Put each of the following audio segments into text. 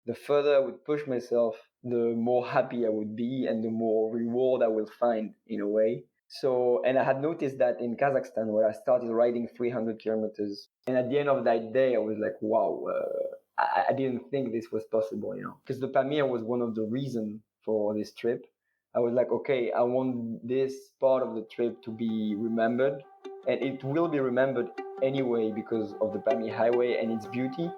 the further I would push myself, the more happy I would be and the more reward I will find in a way. So, and I had noticed that in Kazakhstan where I started riding 300 kilometers. And at the end of that day, I was like, wow, I didn't think this was possible, because the Pamir was one of the reasons for this trip. I was like, okay, I want this part of the trip to be remembered, and it will be remembered anyway because of the Pamir Highway and its beauty,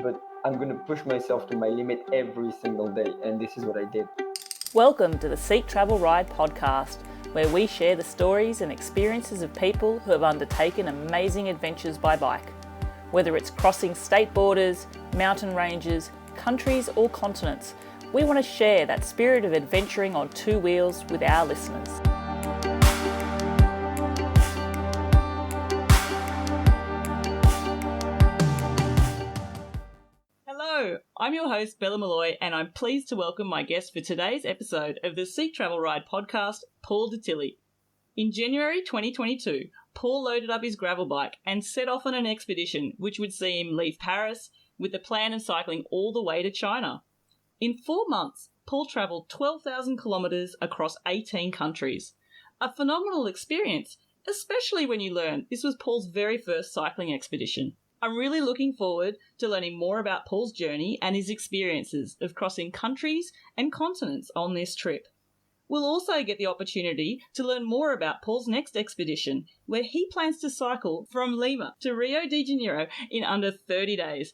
but I'm going to push myself to my limit every single day, and this is what I did. Welcome to the Seek Travel Ride podcast, where we share the stories and experiences of people who have undertaken amazing adventures by bike. Whether it's crossing state borders, mountain ranges, countries or continents, we want to share that spirit of adventuring on two wheels with our listeners. Hello, I'm your host Bella Malloy, and I'm pleased to welcome my guest for today's episode of the Seek Travel Ride podcast, Paul Detilly. In January 2022, Paul loaded up his gravel bike and set off on an expedition which would see him leave Paris with the plan of cycling all the way to China. In 4 months, Paul travelled 12,000 kilometres across 18 countries. A phenomenal experience, especially when you learn this was Paul's very first cycling expedition. I'm really looking forward to learning more about Paul's journey and his experiences of crossing countries and continents on this trip. We'll also get the opportunity to learn more about Paul's next expedition, where he plans to cycle from Lima to Rio de Janeiro in under 30 days.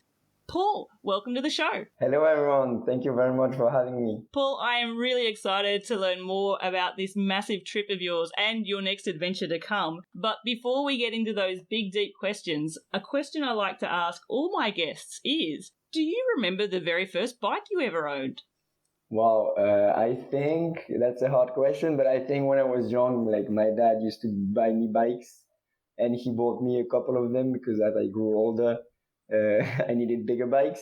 Paul, welcome to the show. Hello everyone, thank you very much for having me. Paul, I am really excited to learn more about this massive trip of yours and your next adventure to come. But before we get into those big, deep questions, a question I like to ask all my guests is, do you remember the very first bike you ever owned? Wow, I think that's a hard question, but I think when I was young, like my dad used to buy me bikes and he bought me a couple of them because as I grew older, I needed bigger bikes.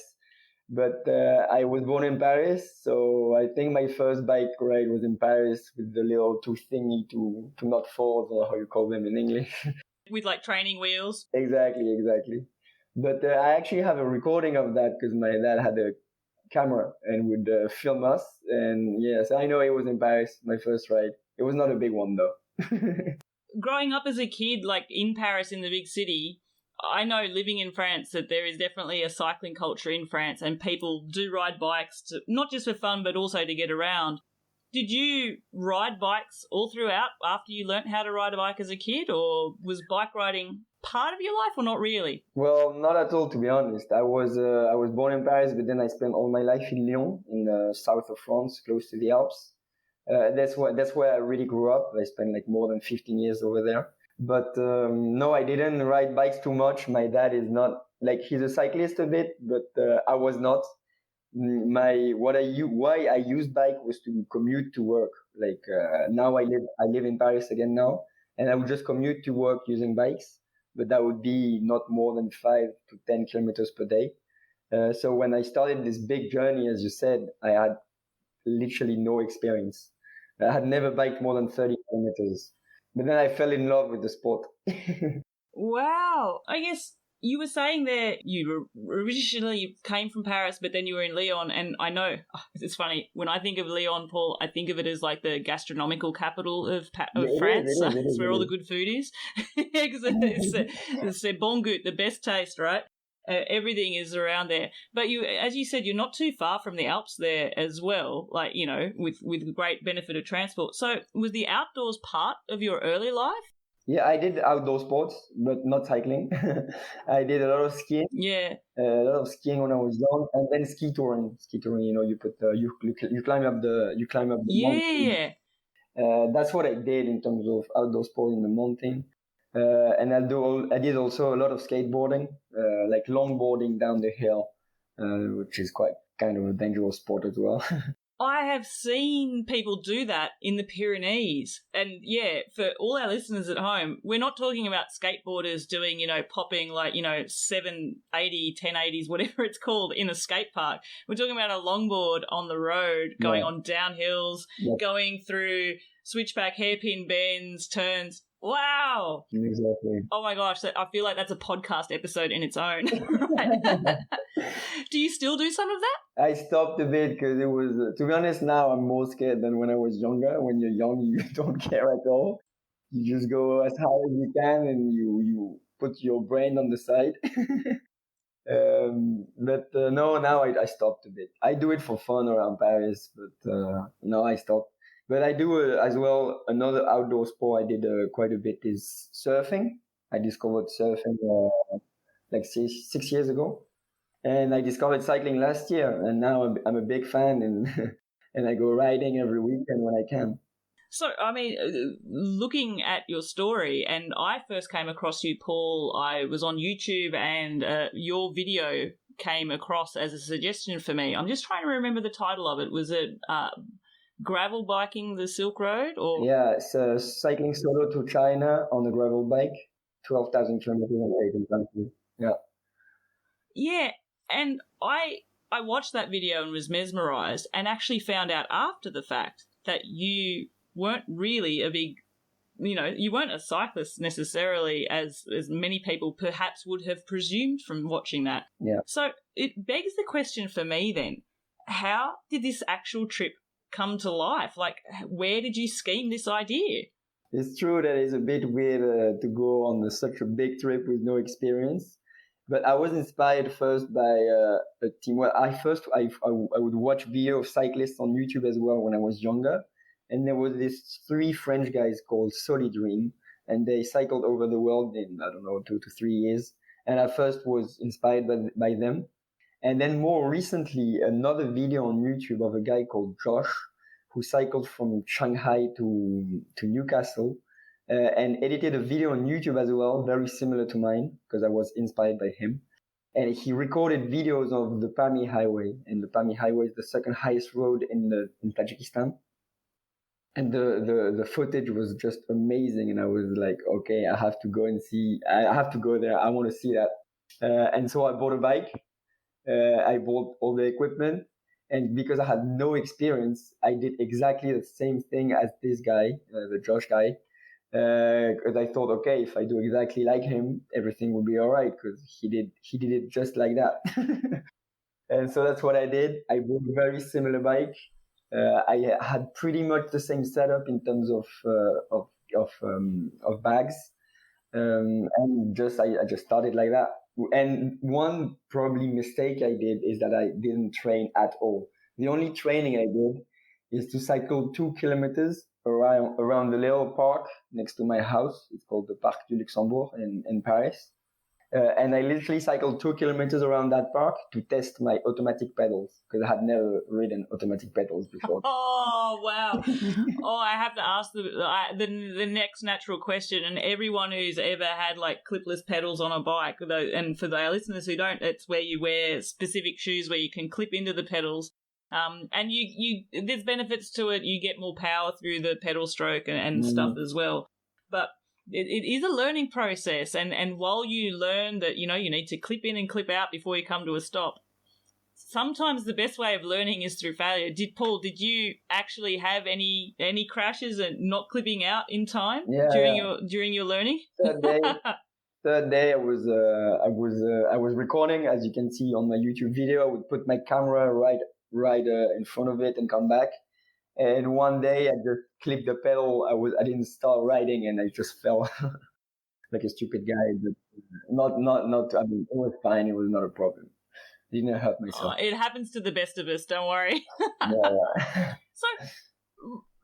But I was born in Paris, so I think my first bike ride was in Paris with the little two thingy to not fall, or how you call them in English. With like training wheels? Exactly. But I actually have a recording of that because my dad had a camera and would film us. And yes, I know it was in Paris, my first ride. It was not a big one though. Growing up as a kid, like in Paris, in the big city, I know living in France that there is definitely a cycling culture in France and people do ride bikes, not just for fun, but also to get around. Did you ride bikes all throughout after you learnt how to ride a bike as a kid, or was bike riding part of your life or not really? Well, not at all, to be honest. I was born in Paris, but then I spent all my life in Lyon, in the south of France, close to the Alps. That's where I really grew up. I spent like more than 15 years over there. But no, I didn't ride bikes too much. My dad is not, like, he's a cyclist a bit, but I was not. Why I used bike was to commute to work. Like now I live in Paris again now, and I would just commute to work using bikes, but that would be not more than 5 to 10 kilometers per day. So when I started this big journey, as you said, I had literally no experience. I had never biked more than 30 kilometers. But then I fell in love with the sport. Wow. I guess you were saying there you originally came from Paris, but then you were in Lyon. And I know, it's funny, when I think of Lyon, Paul, I think of it as like the gastronomical capital of France. It's where all the good food is. It's the bon goût, the best taste, right? Everything is around there. But you, as you said, you're not too far from the Alps there as well, like, you know, with great benefit of transport. So was the outdoors part of your early life? Yeah, I did outdoor sports, but not cycling. I did a lot of skiing. Yeah. A lot of skiing when I was young, and then ski touring. You know, you climb up the mountain. Yeah. That's what I did in terms of outdoor sport in the mountain. And I did also a lot of skateboarding, like longboarding down the hill, which is quite kind of a dangerous sport as well. I have seen people do that in the Pyrenees. And yeah, for all our listeners at home, we're not talking about skateboarders doing, you know, popping like, you know, 780, 1080s, whatever it's called, in a skate park. We're talking about a longboard on the road, going on downhills, going through switchback hairpin bends, turns. Wow. Exactly. Oh my gosh, I feel like that's a podcast episode in its own. Do you still do some of that? I stopped a bit because it was, to be honest, now I'm more scared than when I was younger. When you're young, you don't care at all. You just go as high as you can and you put your brain on the side. But no, now I stopped a bit. I do it for fun around Paris, but no, I stopped. But I do as well another outdoor sport I did quite a bit is surfing. I discovered surfing like 6 years ago, and I discovered cycling last year, and now I'm a big fan, and and I go riding every weekend when I can. So, I mean, looking at your story, and I first came across you, Paul, I was on YouTube, and your video came across as a suggestion for me. I'm just trying to remember the title of it. Was it Gravel Biking the Silk Road? Or Yeah, it's cycling solo to China on a gravel bike, 12,000 kilometers in 18 countries. Yeah. Yeah, and I watched that video and was mesmerized, and actually found out after the fact that you weren't really a big, you weren't a cyclist necessarily as many people perhaps would have presumed from watching that. Yeah. So it begs the question for me then, how did this actual trip come to life? Like, where did you scheme this idea? It's true that it's a bit weird to go on such a big trip with no experience. But I was inspired first by a team. Well, I would watch video of cyclists on YouTube as well when I was younger. And there was these 3 French guys called Solid Dream, and they cycled over the world in, I don't know, 2 to 3 years. And I first was inspired by them. And then more recently, another video on YouTube of a guy called Josh, who cycled from Shanghai to Newcastle, and edited a video on YouTube as well, very similar to mine, because I was inspired by him. And he recorded videos of the Pami Highway, and the Pami Highway is the second highest road in Tajikistan. And the footage was just amazing, and I was like, okay, I have to go and see. I have to go there. I want to see that. And so I bought a bike. I bought all the equipment, and because I had no experience, I did exactly the same thing as this guy, the Josh guy. Because I thought, okay, if I do exactly like him, everything will be all right. Because he did it just like that. And so that's what I did. I bought a very similar bike. I had pretty much the same setup in terms of bags, and I just started like that. And one probably mistake I did is that I didn't train at all. The only training I did is to cycle 2 kilometers around the little park next to my house. It's called the Parc du Luxembourg in Paris. And I literally cycled 2 kilometers around that park to test my automatic pedals, because I had never ridden automatic pedals before. Oh, wow. Oh, I have to ask the next natural question, and everyone who's ever had like clipless pedals on a bike, and for the listeners who don't, it's where you wear specific shoes where you can clip into the pedals. And you there's benefits to it. You get more power through the pedal stroke and stuff as well. But it is a learning process, and while you learn that you need to clip in and clip out before you come to a stop, sometimes the best way of learning is through failure. Did you actually have any crashes and not clipping out in time during your learning? Third day I was recording, as you can see on my YouTube video. I would put my camera right in front of it and come back. And one day I just clipped the pedal. I didn't start riding, and I just fell like a stupid guy. But not. I mean, it was fine. It was not a problem. I didn't hurt myself. It happens to the best of us. Don't worry. Yeah. So,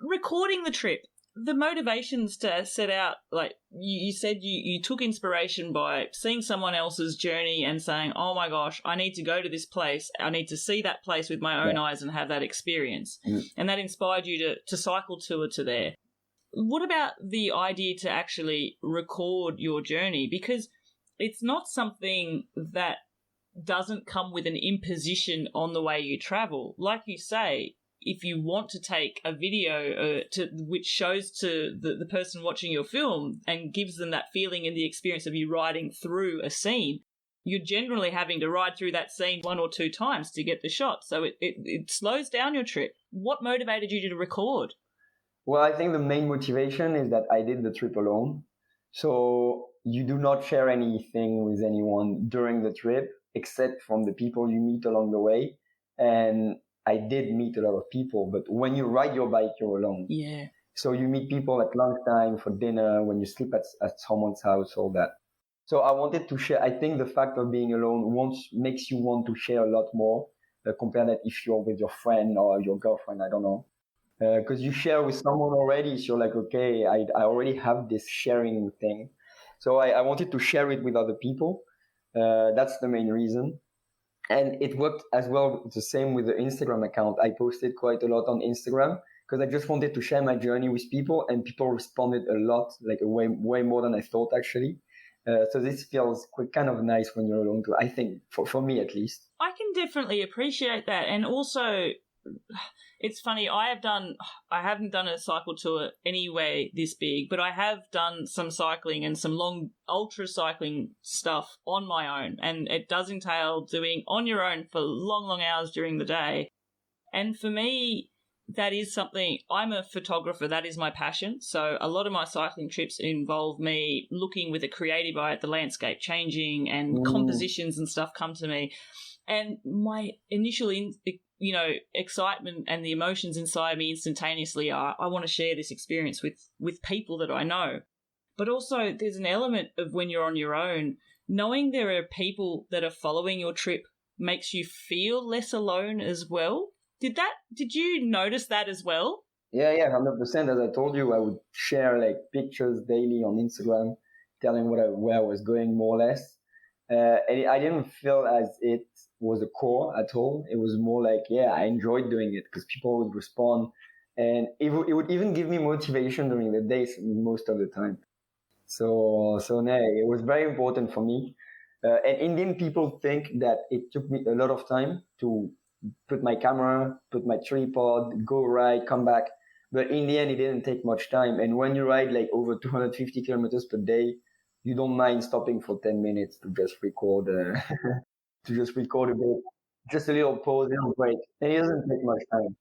recording the trip, the motivations to set out, like you said, you took inspiration by seeing someone else's journey and saying, oh my gosh, I need to go to this place. I need to see that place with my own eyes and have that experience. And that inspired you to cycle tour to there. What about the idea to actually record your journey? Because it's not something that doesn't come with an imposition on the way you travel. Like you say, if you want to take a video which shows to the person watching your film and gives them that feeling and the experience of you riding through a scene, you're generally having to ride through that scene 1 or 2 times to get the shot. So it slows down your trip. What motivated you to record? Well, I think the main motivation is that I did the trip alone. So you do not share anything with anyone during the trip, except from the people you meet along the way. And I did meet a lot of people, but when you ride your bike, you're alone. Yeah. So you meet people at lunchtime for dinner, when you sleep at someone's house, all that. So I wanted to share. I think the fact of being alone makes you want to share a lot more compared to if you're with your friend or your girlfriend. I don't know. Because you share with someone already, so you're like, okay, I already have this sharing thing. So I wanted to share it with other people. That's the main reason. And it worked as well the same with the Instagram account. I posted quite a lot on Instagram because I just wanted to share my journey with people, and people responded a lot, like way more than I thought actually. So this feels kind of nice when you're alone too, I think, for me at least. I can definitely appreciate that. And also, it's funny, I haven't done a cycle tour anyway this big, but I have done some cycling and some long ultra cycling stuff on my own. And it does entail doing on your own for long, long hours during the day. And for me, that is something, I'm a photographer, that is my passion. So a lot of my cycling trips involve me looking with a creative eye at the landscape changing, and compositions and stuff come to me. And my initial, excitement and the emotions inside me instantaneously are, I want to share this experience with people that I know. But also there's an element of when you're on your own, knowing there are people that are following your trip makes you feel less alone as well. Did you notice that as well? Yeah, 100%. As I told you, I would share like pictures daily on Instagram, telling where I was going more or less. And I didn't feel as it was a core at all. It was more like, yeah, I enjoyed doing it because people would respond, and it would even give me motivation during the days most of the time. So it was very important for me. And Indian people think that it took me a lot of time to put my camera, put my tripod, go ride, come back. But in the end, it didn't take much time. And when you ride like over 250 kilometers per day, you don't mind stopping for 10 minutes to just record, a bit, just a little pause, a little break. And it doesn't take much time.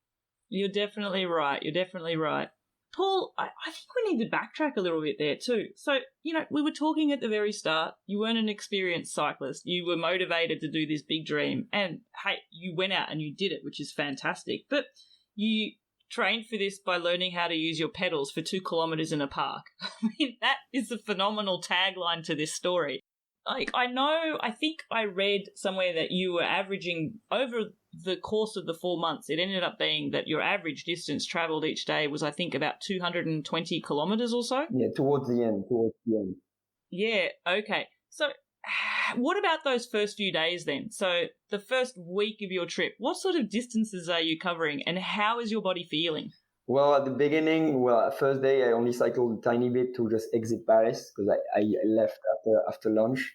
You're definitely right. Paul, I think we need to backtrack a little bit there too. So, we were talking at the very start, you weren't an experienced cyclist. You were motivated to do this big dream. And hey, you went out and you did it, which is fantastic. But you trained for this by learning how to use your pedals for 2 kilometers in a park. I mean, that is a phenomenal tagline to this story. I think I read somewhere that you were averaging over the course of the 4 months. It ended up being that your average distance traveled each day was, I think, about 220 kilometers or so. Yeah, towards the end. Yeah, okay. So what about those first few days then? So the first week of your trip, what sort of distances are you covering, and how is your body feeling? Well, at the beginning, first day I only cycled a tiny bit to just exit Paris because I left after lunch.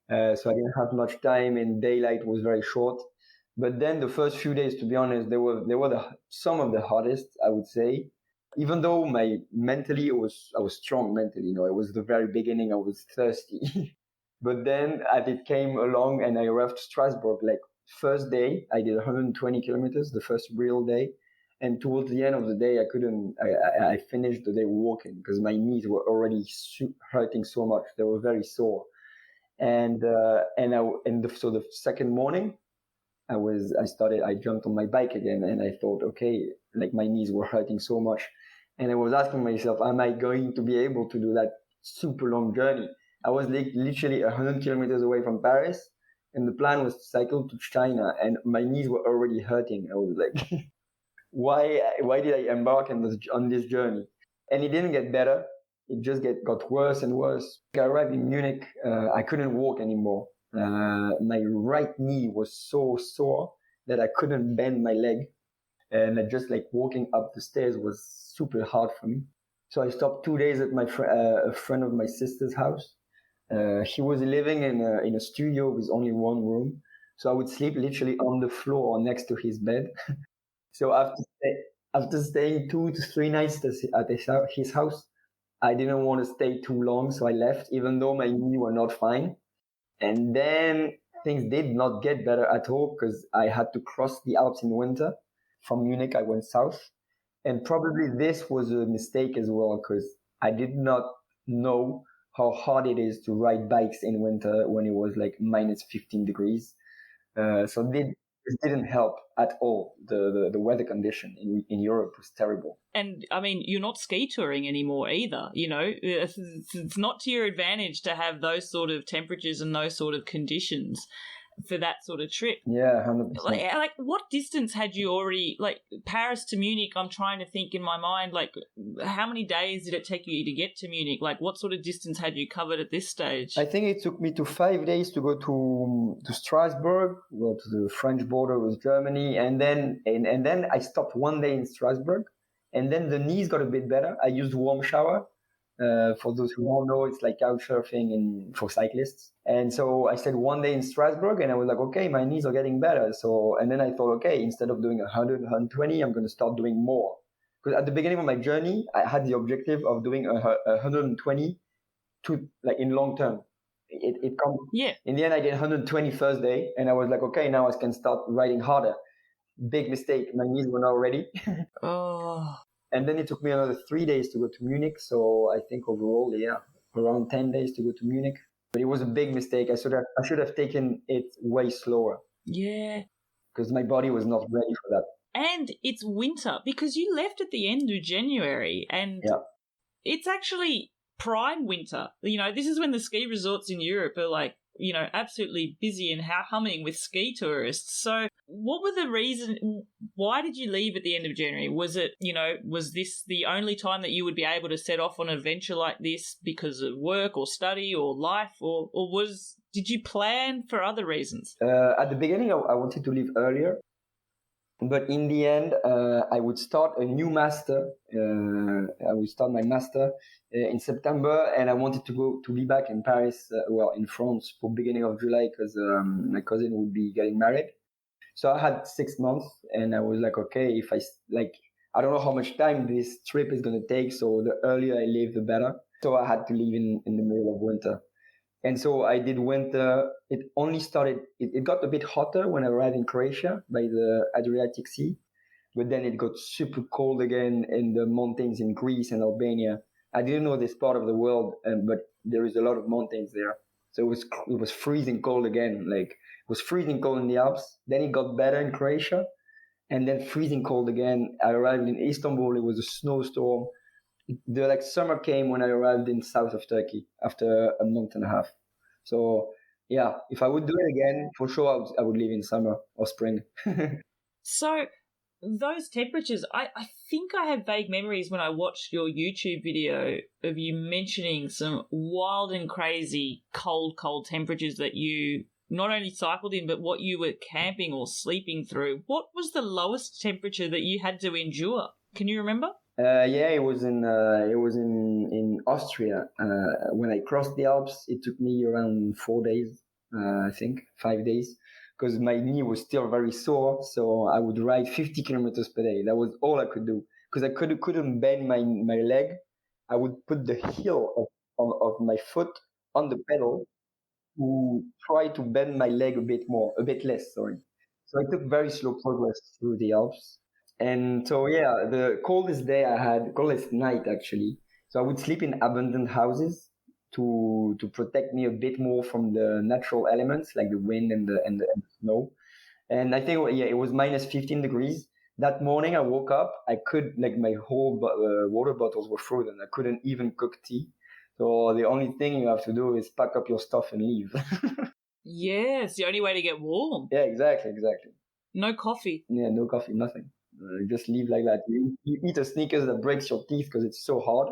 So I didn't have much time, and daylight was very short. But then the first few days, to be honest, they were some of the hardest, I would say. Even though mentally I was strong mentally, it was the very beginning. I was thirsty, but then as it came along and I arrived to Strasbourg, like first day I did 120 kilometers, the first real day, and towards the end of the day I couldn't. I finished the day walking because my knees were already hurting so much. They were very sore. So the second morning I jumped on my bike again, and I thought, okay, like my knees were hurting so much. And I was asking myself, am I going to be able to do that super long journey? I was like literally 100 kilometers away from Paris, and the plan was to cycle to China, and my knees were already hurting. I was like, why did I embark on this journey? And it didn't get better. It just got worse and worse. I arrived in Munich. I couldn't walk anymore. My right knee was so sore that I couldn't bend my leg, and just like walking up the stairs was super hard for me. So I stopped 2 days at a friend of my sister's house. He was living in a studio with only one room, so I would sleep literally on the floor next to his bed. So after staying 2 to 3 nights at his house, I didn't want to stay too long, so I left, even though my knee were not fine. And then things did not get better at all because I had to cross the Alps in winter. From Munich, I went south. And probably this was a mistake as well because I did not know how hard it is to ride bikes in winter when it was like minus 15 degrees. This didn't help at all. The weather condition in Europe was terrible. And I mean, you're not ski touring anymore either. You know, it's not to your advantage to have those sort of temperatures and those sort of conditions for that sort of trip. Yeah, 100%. Like what distance had you already, like Paris to Munich? I'm trying to think in my mind, like how many days did it take you to get to Munich? Like what sort of distance had you covered at this stage? I think it took me 5 days to go to Strasbourg, well, to the French border with Germany, and then I stopped 1 day in Strasbourg, and then the knees got a bit better. I used warm shower. For those who don't know, it's like couch surfing for cyclists. And so I stayed 1 day in Strasbourg, and I was like, okay, my knees are getting better. So, and then I thought, okay, instead of doing 100, 120, I'm going to start doing more. Because at the beginning of my journey, I had the objective of doing 120 to like in long term. It comes. Yeah. In the end, I did 120 first day, and I was like, okay, now I can start riding harder. Big mistake. My knees were not ready. Oh. And then it took me another 3 days to go to Munich. So I think overall, around 10 days to go to Munich. But it was a big mistake. I should have taken it way slower. Yeah. Because my body was not ready for that. And it's winter because you left at the end of January and it's actually prime winter. You know, this is when the ski resorts in Europe are like, you know, absolutely busy and humming with ski tourists. So what were the reasons? Why did you leave at the end of January? Was it, you know, was this the only time that you would be able to set off on an adventure like this because of work or study or life, or did you plan for other reasons? At the beginning, I wanted to leave earlier. But in the end, I would start a new master. I would start my master in September, and I wanted to be back in Paris, in France for beginning of July because my cousin would be getting married. So I had 6 months, and I was like, okay, if I don't know how much time this trip is going to take, so the earlier I leave, the better. So I had to leave in the middle of winter. And so I did winter. It only started, it got a bit hotter when I arrived in Croatia by the Adriatic Sea. But then it got super cold again in the mountains in Greece and Albania. I didn't know this part of the world, but there is a lot of mountains there. So it was freezing cold again. Like it was freezing cold in the Alps. Then it got better in Croatia. And then freezing cold again. I arrived in Istanbul. It was a snowstorm. The summer came when I arrived in south of Turkey after a month and a half. So yeah, if I would do it again, for sure I would leave in summer or spring. So those temperatures, I think I have vague memories when I watched your YouTube video of you mentioning some wild and crazy cold temperatures that you not only cycled in, but what you were camping or sleeping through. What was the lowest temperature that you had to endure? Can you remember? It was in Austria. When I crossed the Alps, it took me around 4 days, I think 5 days, because my knee was still very sore. So I would ride 50 kilometers per day. That was all I could do because I couldn't bend my leg. I would put the heel of my foot on the pedal to try to bend my leg a bit less. Sorry. So I took very slow progress through the Alps. And so, the coldest night actually. So I would sleep in abandoned houses to protect me a bit more from the natural elements like the wind and the snow. And I think, it was minus 15 degrees. That morning I woke up, my whole water bottles were frozen. I couldn't even cook tea. So the only thing you have to do is pack up your stuff and leave. Yeah, it's the only way to get warm. Yeah, exactly. No coffee. Yeah, no coffee, nothing. Just leave like that. You eat a Snickers that breaks your teeth because it's so hard.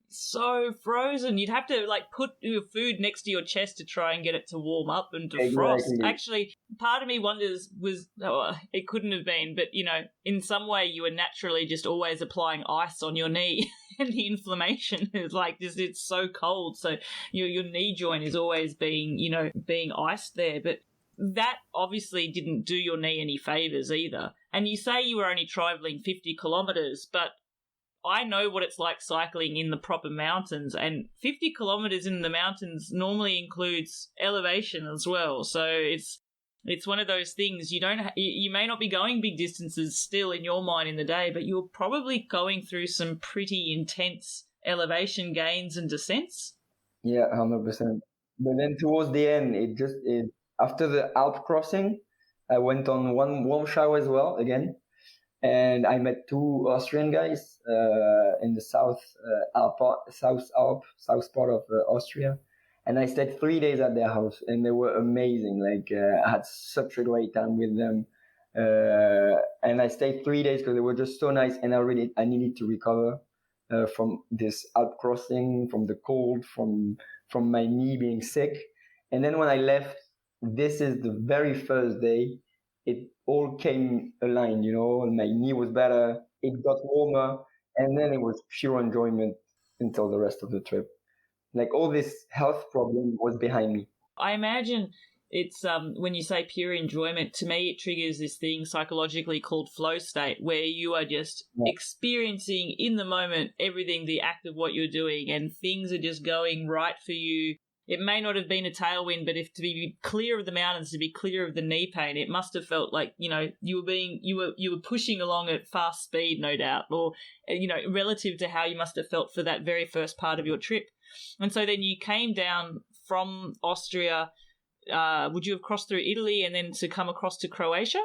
So frozen. You'd have to put your food next to your chest to try and get it to warm up and defrost. Exactly. Actually, part of me wonders it couldn't have been, but in some way you were naturally just always applying ice on your knee, and the inflammation is it's so cold, so your knee joint is always being iced there, but. That obviously didn't do your knee any favours either. And you say you were only travelling 50 kilometres, but I know what it's like cycling in the proper mountains, and 50 kilometres in the mountains normally includes elevation as well. So it's one of those things you may not be going big distances still in your mind in the day, but you're probably going through some pretty intense elevation gains and descents. Yeah, 100%. But then towards the end, after the Alp crossing, I went on one warm shower as well again, and I met two Austrian guys in the south part of Austria, and I stayed 3 days at their house, and they were amazing. Like I had such a great time with them, and I stayed 3 days because they were just so nice, and I needed to recover from this Alp crossing, from the cold, from my knee being sick, and then when I left, this is the very first day it all came aligned, my knee was better, it got warmer, and then it was pure enjoyment until the rest of the trip. Like all this health problem was behind me. I imagine it's when you say pure enjoyment, to me it triggers this thing psychologically called flow state, where you are just experiencing in the moment everything, the act of what you're doing, and things are just going right for you. It may not have been a tailwind, but if to be clear of the mountains, to be clear of the knee pain, it must have felt like, you were pushing along at fast speed, no doubt, or, relative to how you must have felt for that very first part of your trip. And so then you came down from Austria. Would you have crossed through Italy and then to come across to Croatia?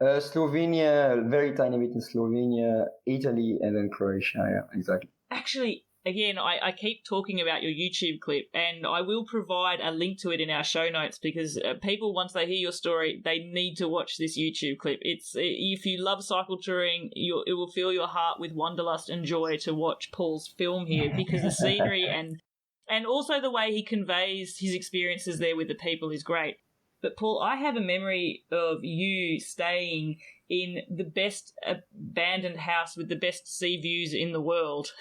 Slovenia, very tiny bit in Slovenia, Italy, and then Croatia. Yeah, exactly. Actually, again, I keep talking about your YouTube clip, and I will provide a link to it in our show notes because people, once they hear your story, they need to watch this YouTube clip. If you love cycle touring, it will fill your heart with wanderlust and joy to watch Paul's film here because the scenery and also the way he conveys his experiences there with the people is great. But Paul, I have a memory of you staying in the best abandoned house with the best sea views in the world.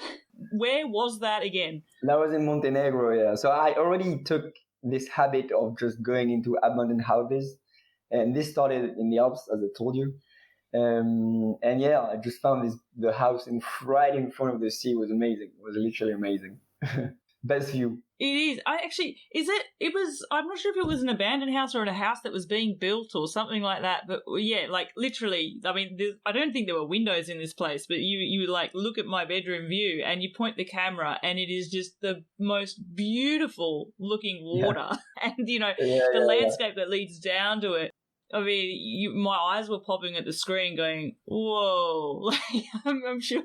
Where was that again? That was in Montenegro, yeah. So I already took this habit of just going into abandoned houses. And this started in the Alps, as I told you. And yeah, I just found the house right in front of the sea. Was amazing. It was literally amazing. Best view. It is. I'm not sure if it was an abandoned house or a house that was being built or something like that. But yeah, like literally, I mean, I don't think there were windows in this place, but you like look at my bedroom view and you point the camera and it is just the most beautiful looking water and, the landscape that leads down to it. I mean, my eyes were popping at the screen, going, "Whoa!" Like, I'm sure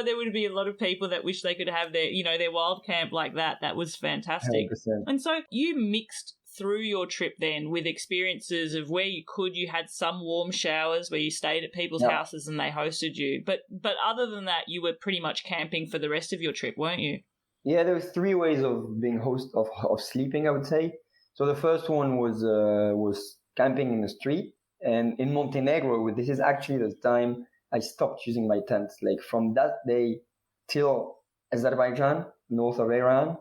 there would be a lot of people that wish they could have their wild camp like that. That was fantastic. 100%. And so you mixed through your trip then with experiences of where you had some warm showers where you stayed at people's houses and they hosted you. But other than that, you were pretty much camping for the rest of your trip, weren't you? Yeah, there was 3 ways of being of sleeping, I would say. So the first one was camping in the street, and in Montenegro, this is actually the time I stopped using my tent. Like from that day till Azerbaijan, north of Iran,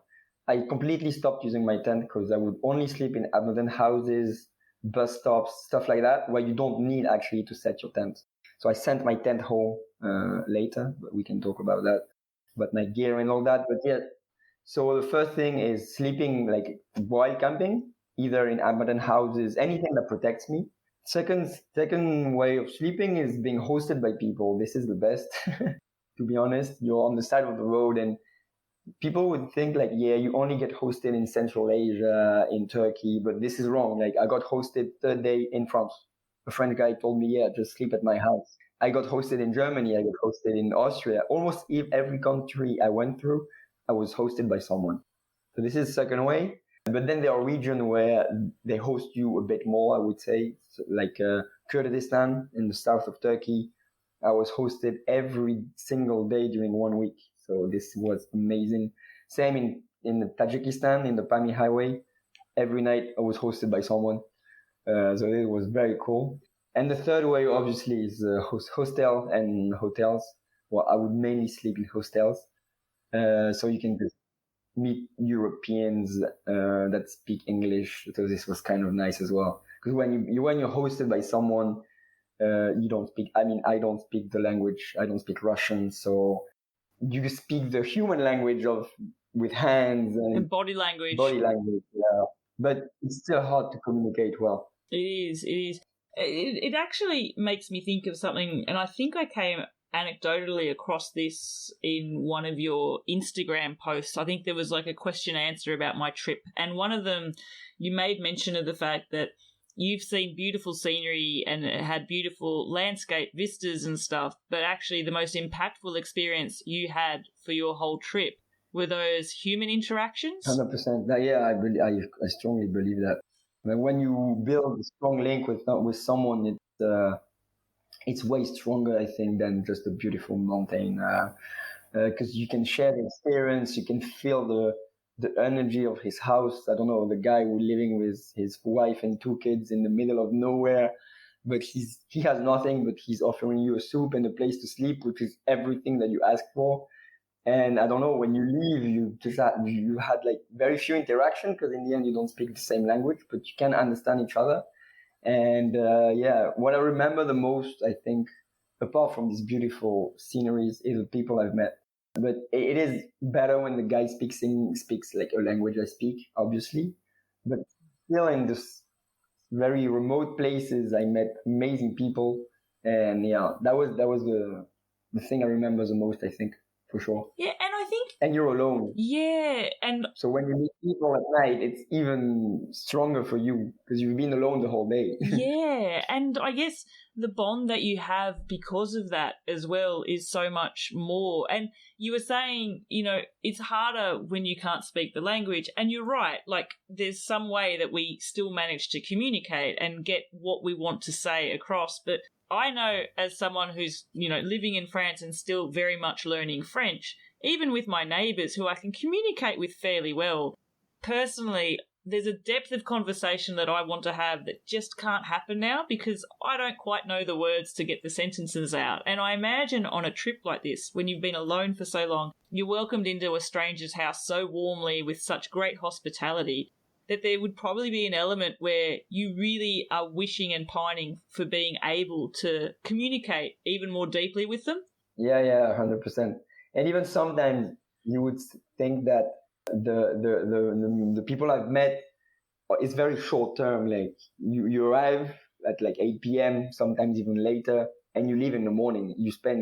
I completely stopped using my tent because I would only sleep in abandoned houses, bus stops, stuff like that, where you don't need actually to set your tent. So I sent my tent home later, but we can talk about that, about my gear and all that. But yeah. So the first thing is sleeping like while camping, either in abandoned houses, anything that protects me. Second way of sleeping is being hosted by people. This is the best, to be honest. You're on the side of the road and people would think like, yeah, you only get hosted in Central Asia, in Turkey, but this is wrong. Like I got hosted third day in France. A French guy told me, yeah, just sleep at my house. I got hosted in Germany. I got hosted in Austria. Almost every country I went through, I was hosted by someone. So this is the second way. But then there are regions where they host you a bit more, I would say, so like Kurdistan in the south of Turkey. I was hosted every single day during 1 week. So this was amazing. Same in Tajikistan, in the Pami Highway. Every night I was hosted by someone. So it was very cool. And the third way, obviously, is hostel and hotels. Well, I would mainly sleep in hostels. So you can just meet Europeans that speak English. So this was kind of nice as well. Because when you're hosted by someone, you don't speak. I mean, I don't speak the language. I don't speak Russian, so you speak the human language with hands and body language. Body language, yeah. But it's still hard to communicate well. It is. It actually makes me think of something, and I think I came anecdotally across this in one of your Instagram posts. I think there was like a question answer about my trip, and one of them you made mention of the fact that you've seen beautiful scenery and it had beautiful landscape vistas and stuff, but actually the most impactful experience you had for your whole trip were those human interactions. 100%. Yeah, I strongly believe that. I mean, when you build a strong link with someone, it's way stronger, I think, than just a beautiful mountain. Because you can share the experience, you can feel the energy of his house. I don't know, the guy who's living with his wife and 2 kids in the middle of nowhere, but he has nothing, but he's offering you a soup and a place to sleep, which is everything that you ask for. And I don't know, when you leave, you had like very few interaction, because in the end you don't speak the same language, but you can understand each other. And what I remember the most, I think, apart from these beautiful sceneries, is the people I've met. But it is better when the guy speaks like a language I speak, obviously. But still, in this very remote places, I met amazing people, and yeah, that was the thing I remember the most, I think, for sure. Yeah, and I think... And you're alone. Yeah, and... So when you meet people at night, it's even stronger for you, because you've been alone the whole day. Yeah, and I guess the bond that you have because of that as well is so much more. And you were saying, it's harder when you can't speak the language, and you're right, like there's some way that we still manage to communicate and get what we want to say across, but I know as someone who's, living in France and still very much learning French, even with my neighbours who I can communicate with fairly well, personally, there's a depth of conversation that I want to have that just can't happen now because I don't quite know the words to get the sentences out. And I imagine on a trip like this, when you've been alone for so long, you're welcomed into a stranger's house so warmly with such great hospitality that there would probably be an element where you really are wishing and pining for being able to communicate even more deeply with them. Yeah, 100%. And even sometimes you would think that the people I've met, it's very short term. Like you arrive at like 8 p.m., sometimes even later, and you leave in the morning. You spend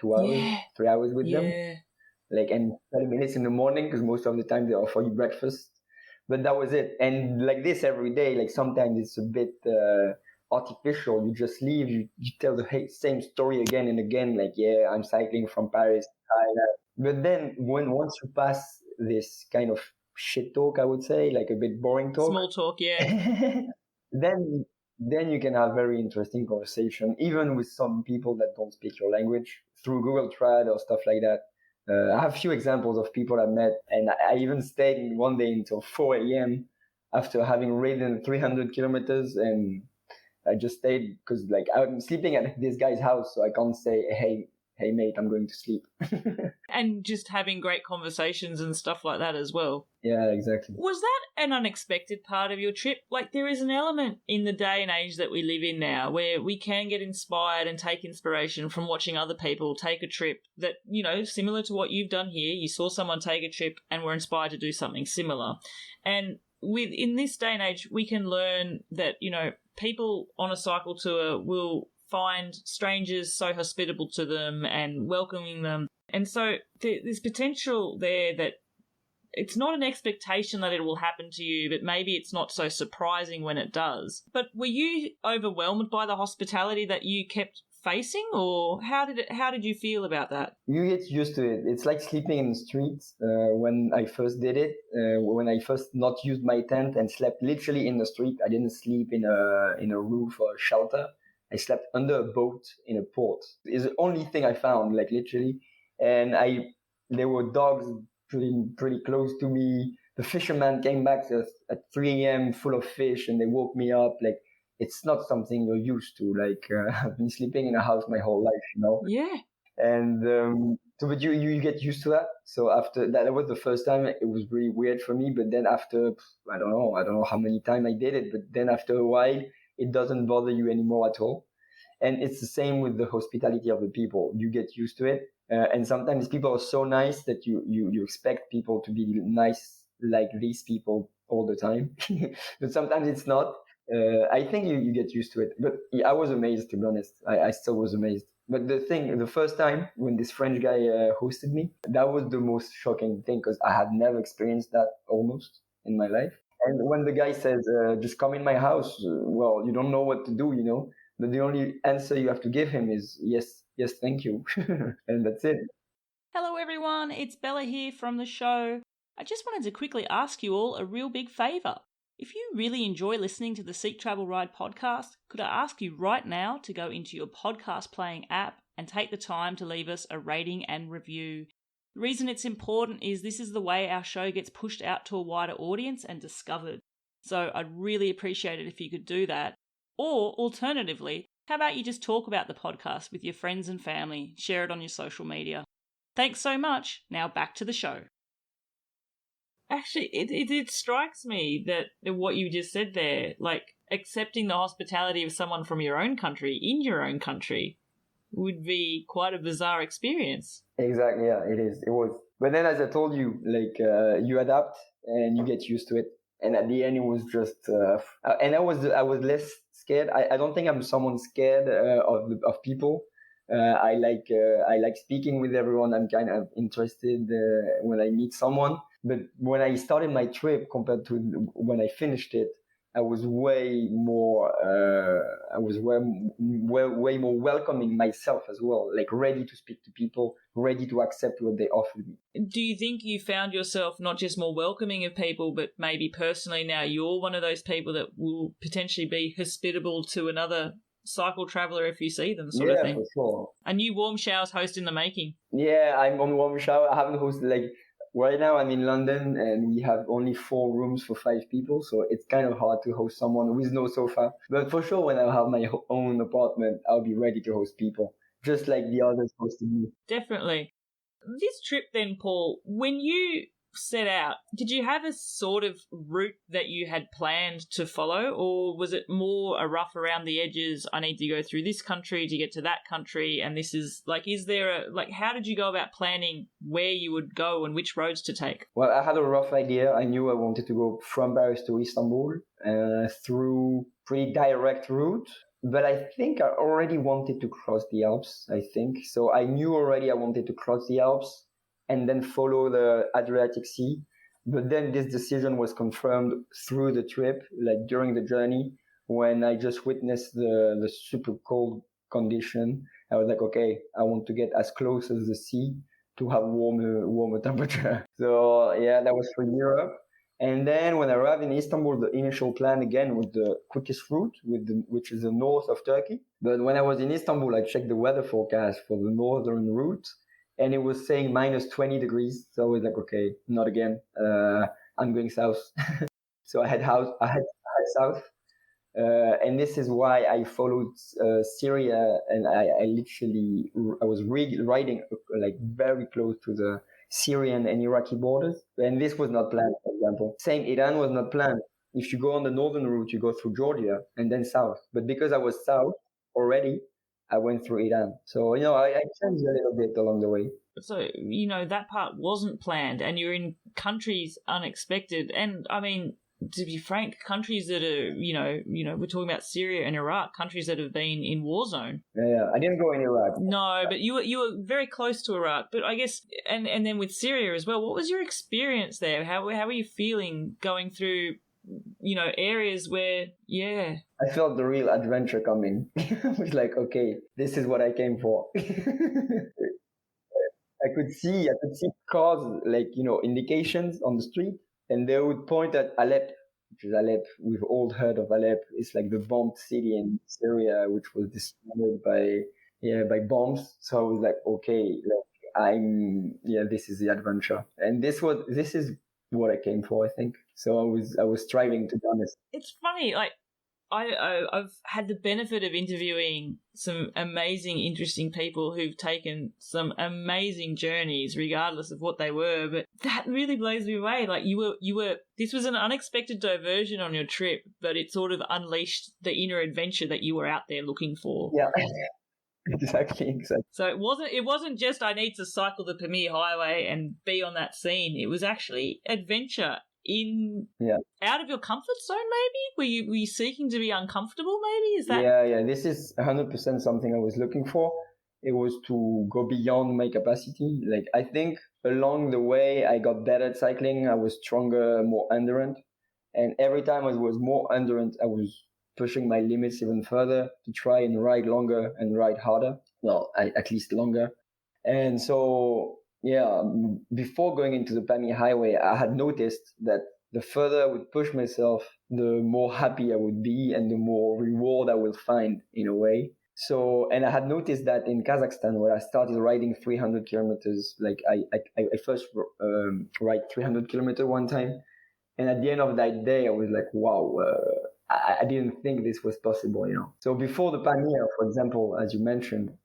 2 hours, 3 hours with them, like, and 30 minutes in the morning, because most of the time they offer you breakfast. But that was it. And like this every day, like sometimes it's a bit artificial. You just leave, you tell the same story again and again, like, yeah, I'm cycling from Paris to Thailand. But then once you pass this kind of shit talk, I would say, like a bit boring talk. Small talk, yeah. then you can have very interesting conversation, even with some people that don't speak your language, through Google Trad or stuff like that. I have a few examples of people I met, and I even stayed one day until 4 a.m. after having ridden 300 kilometers, and I just stayed because like I'm sleeping at this guy's house, so I can't say, hey mate, I'm going to sleep. And just having great conversations and stuff like that as well. Yeah, exactly. Was that an unexpected part of your trip? Like there is an element in the day and age that we live in now where we can get inspired and take inspiration from watching other people take a trip that, similar to what you've done here, you saw someone take a trip and were inspired to do something similar. And in this day and age, we can learn that, people on a cycle tour will find strangers so hospitable to them and welcoming them. And so there's potential there that it's not an expectation that it will happen to you, but maybe it's not so surprising when it does. But were you overwhelmed by the hospitality that you kept facing, or how did you feel about that? You get used to it. It's like sleeping in the streets. When I first did it, when I first not used my tent and slept literally in the street, I didn't sleep in a roof or a shelter. I slept under a boat in a port. It's the only thing I found, like literally. And there were dogs pretty close to me. The fisherman came back at 3 a.m. full of fish, and they woke me up. Like, it's not something you're used to. Like, I've been sleeping in a house my whole life, Yeah. And so, but you get used to that. So after that was the first time. It was really weird for me. But then after, I don't know how many times I did it. But then after a while, it doesn't bother you anymore at all. And it's the same with the hospitality of the people. You get used to it. And sometimes people are so nice that you expect people to be nice like these people all the time. But sometimes it's not. I think you get used to it. But yeah, I was amazed, to be honest. I still was amazed. But the first time when this French guy hosted me, that was the most shocking thing because I had never experienced that almost in my life. And when the guy says, just come in my house, well, you don't know what to do, you know. But the only answer you have to give him is yes, yes, thank you. And that's it. Hello everyone, it's Bella here from the show. I just wanted to quickly ask you all a real big favour. If you really enjoy listening to the Seek Travel Ride podcast, could I ask you right now to go into your podcast playing app and take the time to leave us a rating and review? The reason it's important is this is the way our show gets pushed out to a wider audience and discovered. So I'd really appreciate it if you could do that. Or alternatively, how about you just talk about the podcast with your friends and family, share it on your social media. Thanks so much. Now back to the show. Actually, it strikes me that what you just said there, like accepting the hospitality of someone from your own country in your own country, would be quite a bizarre experience. Exactly, yeah, it is. It was. But then, as I told you, like you adapt and you get used to it. And at the end, it was just, and I was less scared. I don't think I'm someone scared of people. I like speaking with everyone. I'm kind of interested when I meet someone. But when I started my trip compared to when I finished it, I was way more. I was way more welcoming myself as well. Like ready to speak to people, ready to accept what they offered me. Do you think you found yourself not just more welcoming of people, but maybe personally now you're one of those people that will potentially be hospitable to another cycle traveler if you see them, sort of thing? Yeah, for sure. A new warm showers host in the making. Yeah, I'm on warm shower. I haven't hosted like right now. I'm in London and we have only 4 rooms for 5 people, so it's kind of hard to host someone with no sofa. But for sure, when I have my own apartment, I'll be ready to host people, just like the others hosted me. Definitely. This trip then, Paul, when you set out, did you have a sort of route that you had planned to follow, or was it more a rough around the edges, I need to go through this country to get to that country, and this is, like, is there a, like, how did you go about planning where you would go and which roads to take? Well, I had a rough idea. I knew I wanted to go from Paris to Istanbul through pretty direct route. But I think I already wanted to cross the Alps, I think. So I knew already I wanted to cross the Alps and then follow the Adriatic Sea. But then this decision was confirmed through the trip, like during the journey, when I just witnessed the super cold condition. I was like, okay, I want to get as close as the sea to have warmer temperature. So yeah, that was for Europe. And then when I arrived in Istanbul, the initial plan again was the quickest route, which is the north of Turkey. But when I was in Istanbul, I checked the weather forecast for the northern route, and it was saying minus 20 degrees. So I was like, okay, not again. I'm going south. So I had south. And this is why I followed Syria, and I was riding like very close to the Syrian and Iraqi borders. And this was not planned, for example. Same, Iran was not planned. If you go on the northern route, you go through Georgia and then south. But because I was south already, I went through Iran. So, I changed a little bit along the way. So, that part wasn't planned and you're in countries unexpected. And I mean, to be frank, countries that are, we're talking about Syria and Iraq, countries that have been in war zone. Yeah, I didn't go in Iraq. No, but you were very close to Iraq. But I guess, and then with Syria as well, what was your experience there? How were you feeling going through, areas where, yeah. I felt the real adventure coming. I was like, okay, this is what I came for. I could see cars, like, indications on the street, and they would point at Alep, which is Alep. We've all heard of Alep. It's like the bombed city in Syria, which was destroyed by bombs. So I was like, okay, this is the adventure. And this is what I came for, I think. So I was striving, to be honest. It's funny, like, I've had the benefit of interviewing some amazing, interesting people who've taken some amazing journeys, regardless of what they were. But that really blows me away. Like you were. This was an unexpected diversion on your trip, but it sort of unleashed the inner adventure that you were out there looking for. Yeah. Exactly. So it wasn't just I need to cycle the Pamir Highway and be on that scene. It was actually adventure out of your comfort zone, maybe? Were you seeking to be uncomfortable, maybe? Is that... Yeah. This is 100% something I was looking for. It was to go beyond my capacity. Like, I think along the way, I got better at cycling. I was stronger, more endurant. And every time I was more endurant, I was pushing my limits even further to try and ride longer and ride harder. Well, at least longer. And so, yeah, before going into the Pami Highway, I had noticed that the further I would push myself, the more happy I would be and the more reward I will find in a way. So, and I had noticed that in Kazakhstan, where I started riding 300 kilometers, like I first ride 300 kilometers one time. And at the end of that day, I was like, wow, I didn't think this was possible, you know. So before the Pamir, for example, as you mentioned,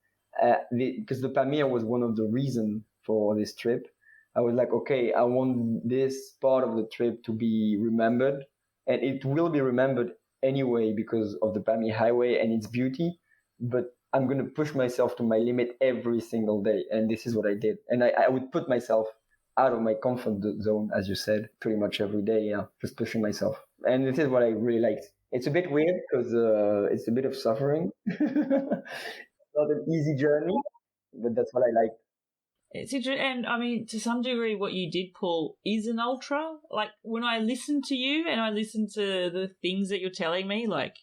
because the Pamir was one of the reasons for this trip, I was like, okay, I want this part of the trip to be remembered. And it will be remembered anyway because of the Pamir Highway and its beauty. But I'm going to push myself to my limit every single day. And this is what I did. And I would put myself out of my comfort zone, as you said, pretty much every day, just pushing myself. And this is what I really liked. It's a bit weird because it's a bit of suffering. Not an easy journey, but that's what I like. It's interesting, and I mean, to some degree, what you did, Paul, is an ultra. Like, when I listen to you and I listen to the things that you're telling me, like,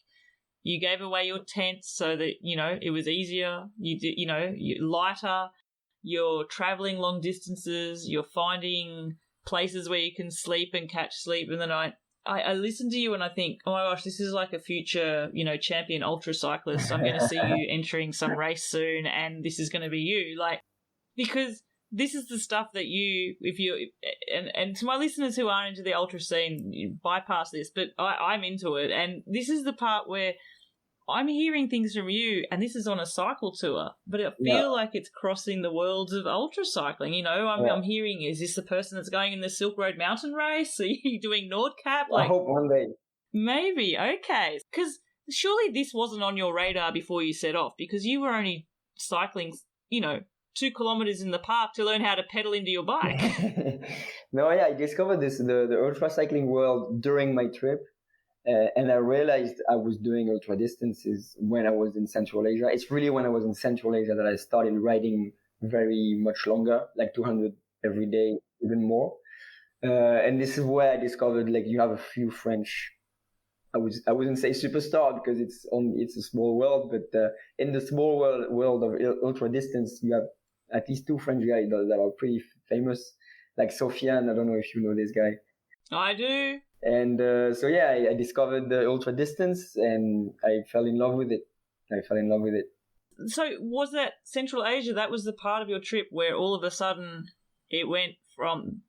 you gave away your tent so that, you know, it was easier. You did, you know, lighter. You're traveling long distances. You're finding places where you can sleep and catch sleep in the night. I listen to you and I think, oh my gosh, this is like a future, you know, champion ultra cyclist. I'm going to see you entering some race soon, and this is going to be you. Like, because this is the stuff that you, if you, and to my listeners who are into the ultra scene, you bypass this, but I'm into it. And this is the part where I'm hearing things from you, and this is on a cycle tour, but I feel like it's crossing the worlds of ultra cycling. You know, I'm hearing, is this the person that's going in the Silk Road mountain race? Are you doing Nordcap? I hope one day. Maybe, okay. Because surely this wasn't on your radar before you set off, because you were only cycling, you know, 2 kilometers in the park to learn how to pedal into your bike. No, I discovered the ultra cycling world during my trip. And I realized I was doing ultra distances when I was in Central Asia. It's really when I was in Central Asia that I started riding very much longer, like 200 every day, even more. And this is where I discovered, like, you have a few French, I wouldn't say superstar because it's a small world, but in the small world of ultra distance, you have at least 2 French guys that are pretty famous, like Sofiane. I don't know if you know this guy. I do. And so, yeah, I discovered the ultra distance and I fell in love with it. So was that Central Asia, that was the part of your trip where all of a sudden it went from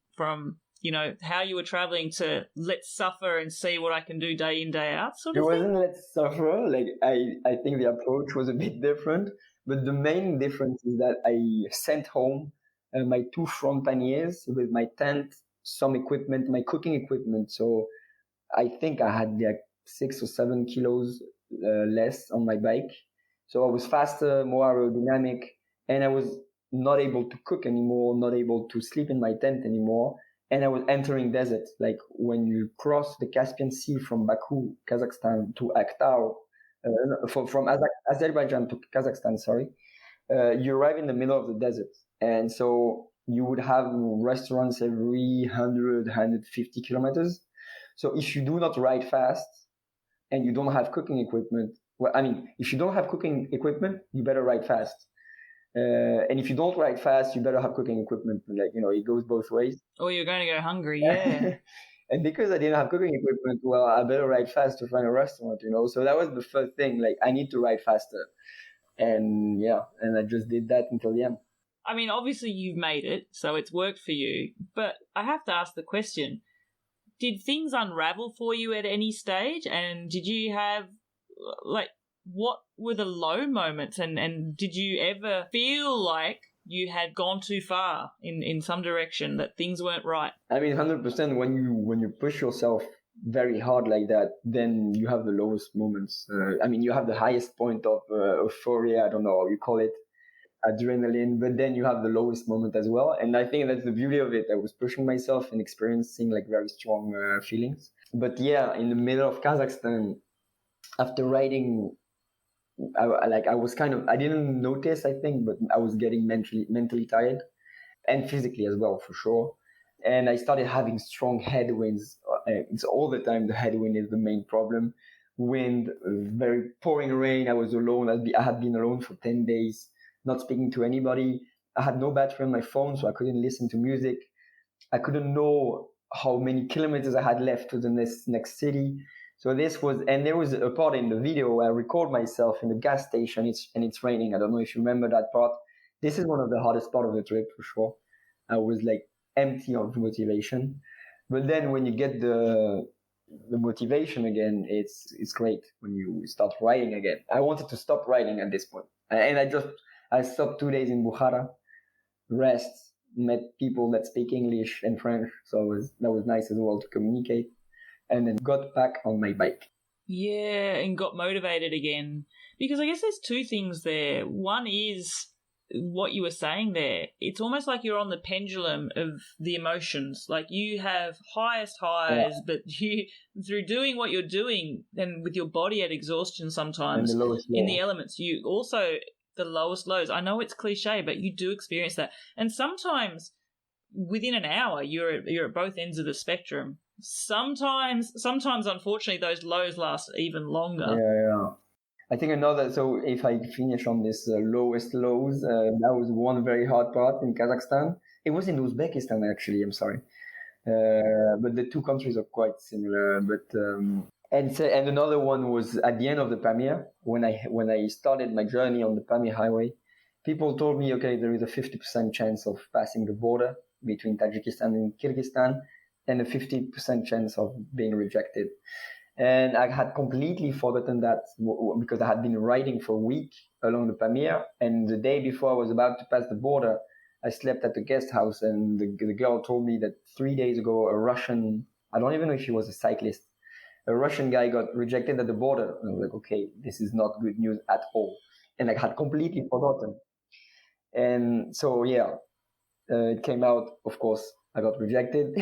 you know, how you were traveling to let's suffer and see what I can do day in, day out sort of thing? It wasn't let's suffer. Like, I think the approach was a bit different. But the main difference is that I sent home my 2 front panniers with my tent, some equipment, my cooking equipment. So I think I had like 6 or 7 kilos less on my bike. So I was faster, more aerodynamic, and I was not able to cook anymore, not able to sleep in my tent anymore. And I was entering desert. Like, when you cross the Caspian Sea from Baku, Kazakhstan to Aktau, from Azerbaijan to Kazakhstan, sorry, you arrive in the middle of the desert. And so you would have restaurants every 100, 150 kilometers. So if you do not ride fast and you don't have cooking equipment, well, I mean, if you don't have cooking equipment, you better ride fast. And if you don't ride fast, you better have cooking equipment. Like, you know, it goes both ways. Or you're going to go hungry, yeah. And because I didn't have cooking equipment, well, I better ride fast to find a restaurant, you know. So that was the first thing. Like, I need to ride faster. And yeah, and I just did that until the end. I mean, obviously you've made it, so it's worked for you. But I have to ask the question, did things unravel for you at any stage? And did you have, like, what were the low moments? And did you ever feel like you had gone too far in some direction, that things weren't right? I mean, 100%. When you push yourself very hard like that, then you have the lowest moments. I mean, you have the highest point of euphoria. I don't know how you call it. adrenaline, but then you have the lowest moment as well. And I think that's the beauty of it. I was pushing myself and experiencing like very strong feelings. But yeah, in the middle of Kazakhstan, after riding, I was kind of, I didn't notice, I think, but I was getting mentally tired and physically as well, for sure. And I started having strong headwinds. It's all the time the headwind is the main problem. Wind, very pouring rain. I was alone. I had been alone for 10 days, not speaking to anybody. I had no battery on my phone, so I couldn't listen to music. I couldn't know how many kilometers I had left to the next city. So this was, and there was a part in the video where I record myself in the gas station. It's raining. I don't know if you remember that part. This is one of the hardest part of the trip for sure. I was like empty of motivation, but then when you get the motivation again, it's great when you start riding again. I wanted to stop riding at this point, and I stopped 2 days in Bukhara, rest, met people that speak English and French, so that was nice as well to communicate, and then got back on my bike. Yeah, and got motivated again. Because I guess there's two things there. One is what you were saying there. It's almost like you're on the pendulum of the emotions. Like you have highest highs, but you, through doing what you're doing and with your body at exhaustion sometimes, And the lowest in the low. elements, you also, the lowest lows. I know it's cliche, but you do experience that. And sometimes within an hour, you're at both ends of the spectrum. Sometimes, unfortunately, those lows last even longer. Yeah. I think so if I finish on this lowest lows, that was one very hard part in Kazakhstan. It was in Uzbekistan, actually, I'm sorry. But the two countries are quite similar. And another one was at the end of the Pamir, when I started my journey on the Pamir highway. People told me, okay, there is a 50% chance of passing the border between Tajikistan and Kyrgyzstan, and a 50% chance of being rejected. And I had completely forgotten that because I had been riding for a week along the Pamir. And the day before I was about to pass the border, I slept at the guest house. And the girl told me that 3 days ago, a Russian, I don't even know if he was a cyclist, a Russian guy got rejected at the border. And I was like, okay, this is not good news at all. And I had completely forgotten. And so, yeah, it came out, of course, I got rejected.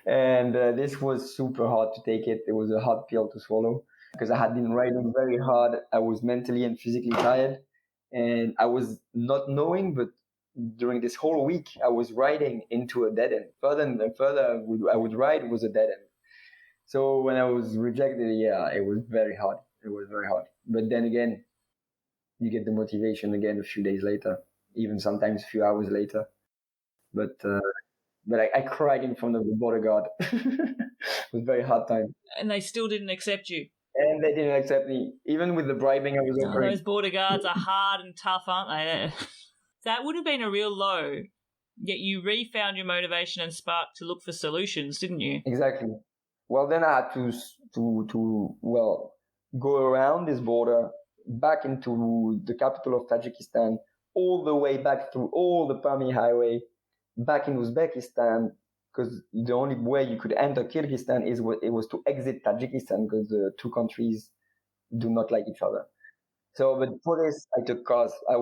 And this was super hard to take it. It was a hard pill to swallow because I had been riding very hard. I was mentally and physically tired. And I was not knowing, but during this whole week, I was riding into a dead end. Further and further I would ride was a dead end. So when I was rejected, yeah, it was very hard. It was very hard. But then again, you get the motivation again a few days later, even sometimes a few hours later. But I cried in front of the border guard. It was a very hard time. And they still didn't accept you. And they didn't accept me. Even with the bribing I was offering. Those border guards are hard and tough, aren't they? That would have been a real low, yet you refound your motivation and spark to look for solutions, didn't you? Exactly. Well, then I had to go around this border, back into the capital of Tajikistan, all the way back through all the Pamir highway, back in Uzbekistan, because the only way you could enter Kyrgyzstan was to exit Tajikistan, because the two countries do not like each other. So, but for this, I took cars. I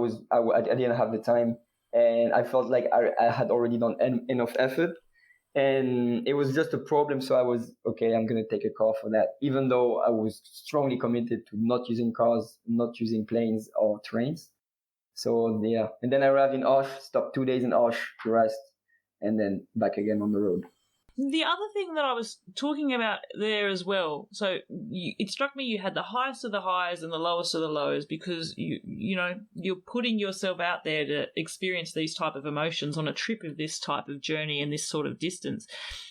didn't have the time, and I felt like I had already done enough effort, and it was just a problem. So I was okay. I'm gonna take a car for that, even though I was strongly committed to not using cars, not using planes or trains. So yeah, and then I arrived in Osh, stopped 2 days in Osh to rest, and then back again on the road. The other thing that I was talking about there as well, so it struck me you had the highest of the highs and the lowest of the lows because you're putting yourself out there to experience these type of emotions on a trip of this type of journey and this sort of distance.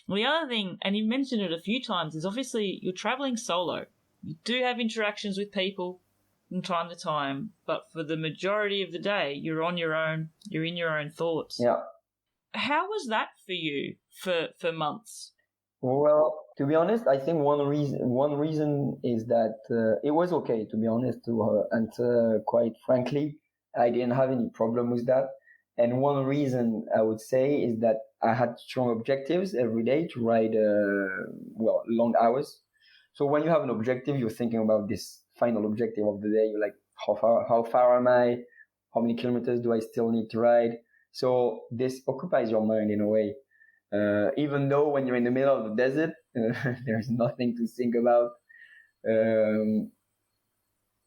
Well, the other thing, and you mentioned it a few times, is obviously you're traveling solo. You do have interactions with people from time to time, but for the majority of the day, you're on your own, you're in your own thoughts. Yeah. How was that for you for months? Well, to be honest, I think one reason is that it was okay, to be honest, and quite frankly, I didn't have any problem with that. And one reason I would say is that I had strong objectives every day to ride long hours. So when you have an objective, you're thinking about this final objective of the day. You're like, how far am I? How many kilometers do I still need to ride? So this occupies your mind in a way. Even though when you're in the middle of the desert, there's nothing to think about.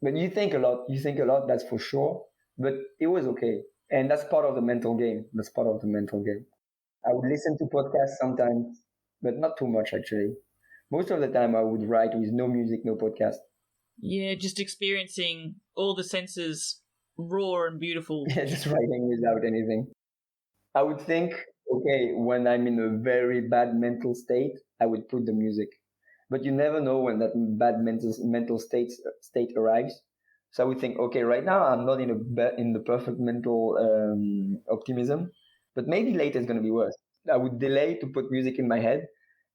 But you think a lot, that's for sure. But it was okay. And that's part of the mental game. I would listen to podcasts sometimes, but not too much actually. Most of the time I would write with no music, no podcast. Yeah, just experiencing all the senses raw and beautiful. Yeah, just writing without anything. I would think, okay, when I'm in a very bad mental state, I would put the music. But you never know when that bad mental state arrives. So I would think, okay, right now I'm not in the perfect mental optimism, but maybe later it's going to be worse. I would delay to put music in my head,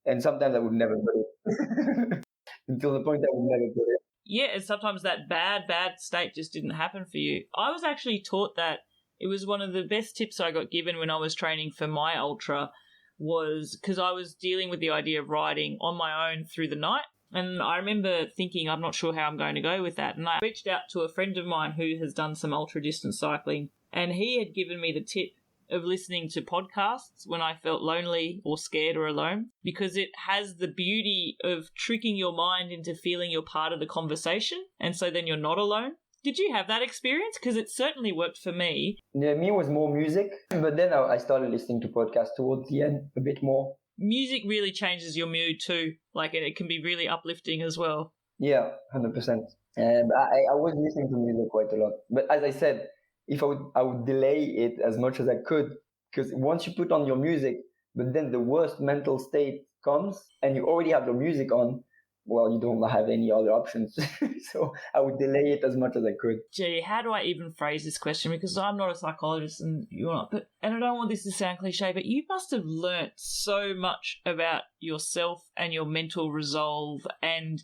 and sometimes I would never put it until the point I would never put it. Yeah, and sometimes that bad state just didn't happen for you. I was actually taught that it was one of the best tips I got given when I was training for my ultra, was because I was dealing with the idea of riding on my own through the night. And I remember thinking, I'm not sure how I'm going to go with that. And I reached out to a friend of mine who has done some ultra distance cycling, and he had given me the tip of listening to podcasts when I felt lonely or scared or alone, because it has the beauty of tricking your mind into feeling you're part of the conversation, and so then you're not alone. Did you have that experience? Because it certainly worked for me. Yeah, me was more music, but then I started listening to podcasts towards the end a bit more. Music really changes your mood too. Like, it can be really uplifting as well. Yeah, 100%. And I was listening to music quite a lot. But as I said, if I would delay it as much as I could, because once you put on your music, but then the worst mental state comes and you already have your music on, well, you don't have any other options. So I would delay it as much as I could. Gee, how do I even phrase this question? Because I'm not a psychologist and you're not. And I don't want this to sound cliche, but you must have learnt so much about yourself and your mental resolve and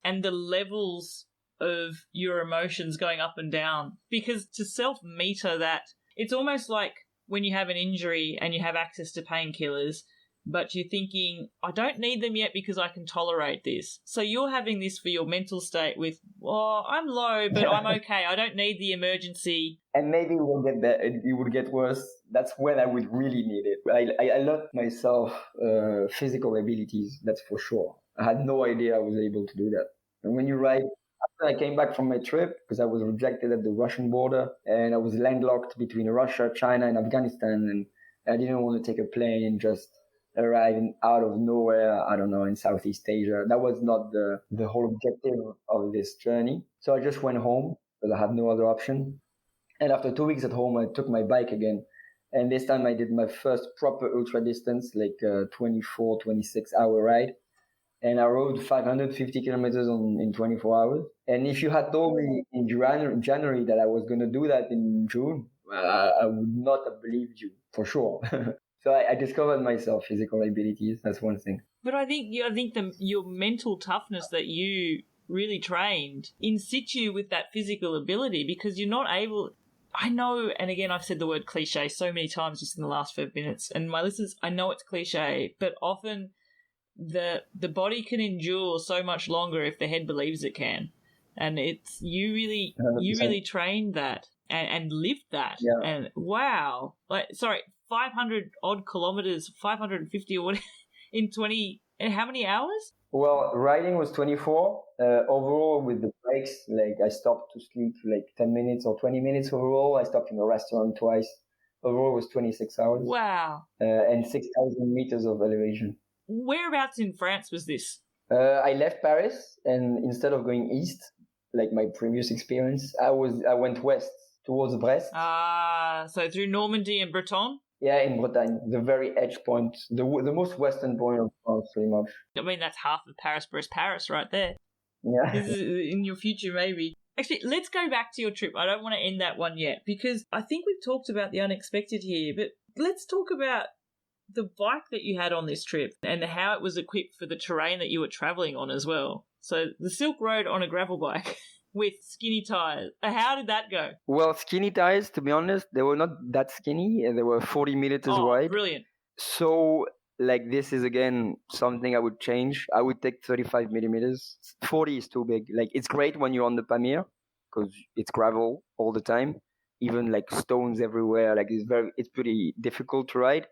the levels of your emotions going up and down. Because to self-meter that, it's almost like when you have an injury and you have access to painkillers, but you're thinking, I don't need them yet because I can tolerate this. So you're having this for your mental state with, well, I'm low, but I'm okay. I don't need the emergency. And maybe it will get better. It would get worse. That's when I would really need it. I learned myself physical abilities, that's for sure. I had no idea I was able to do that. And when you ride, after I came back from my trip, because I was rejected at the Russian border, and I was landlocked between Russia, China, and Afghanistan, and I didn't want to take a plane and just arriving out of nowhere, I don't know, in Southeast Asia. That was not the whole objective of this journey. So I just went home because I had no other option. And after 2 weeks at home, I took my bike again. And this time I did my first proper ultra distance, like a 24, 26 hour ride. And I rode 550 kilometers in 24 hours. And if you had told me in January that I was going to do that in June, I would not have believed you, for sure. So I discovered myself physical abilities. That's one thing. But I think your mental toughness that you really trained in situ with that physical ability, because you're not able. I know, and again, I've said the word cliche so many times just in the last 5 minutes, and my listeners, I know it's cliche, but often the body can endure so much longer if the head believes it can, and it's you really trained that and lived that, yeah. And wow, 500 odd kilometers, 550 or what, in 20, in how many hours? Well, riding was 24. Overall, with the breaks, like I stopped to sleep like 10 minutes or 20 minutes overall. I stopped in a restaurant twice. Overall, it was 26 hours. Wow. And 6,000 meters of elevation. Whereabouts in France was this? I left Paris, and instead of going east, like my previous experience, I went west towards Brest. So through Normandy and Breton? Yeah, in Bretagne, the very edge point, the most western point of France, pretty much. I mean, that's half of Paris right there. Yeah. This is in your future, maybe. Actually, let's go back to your trip. I don't want to end that one yet, because I think we've talked about the unexpected here, but let's talk about the bike that you had on this trip and how it was equipped for the terrain that you were traveling on as well. So the Silk Road on a gravel bike with skinny tires. How did that go? Well, skinny tires, to be honest, they were not that skinny. They were 40 millimeters wide. Brilliant. So, like, this is, again, something I would change. I would take 35 millimeters. 40 is too big. Like, it's great when you're on the Pamir because it's gravel all the time. even like stones everywhere. Like it's pretty difficult to ride.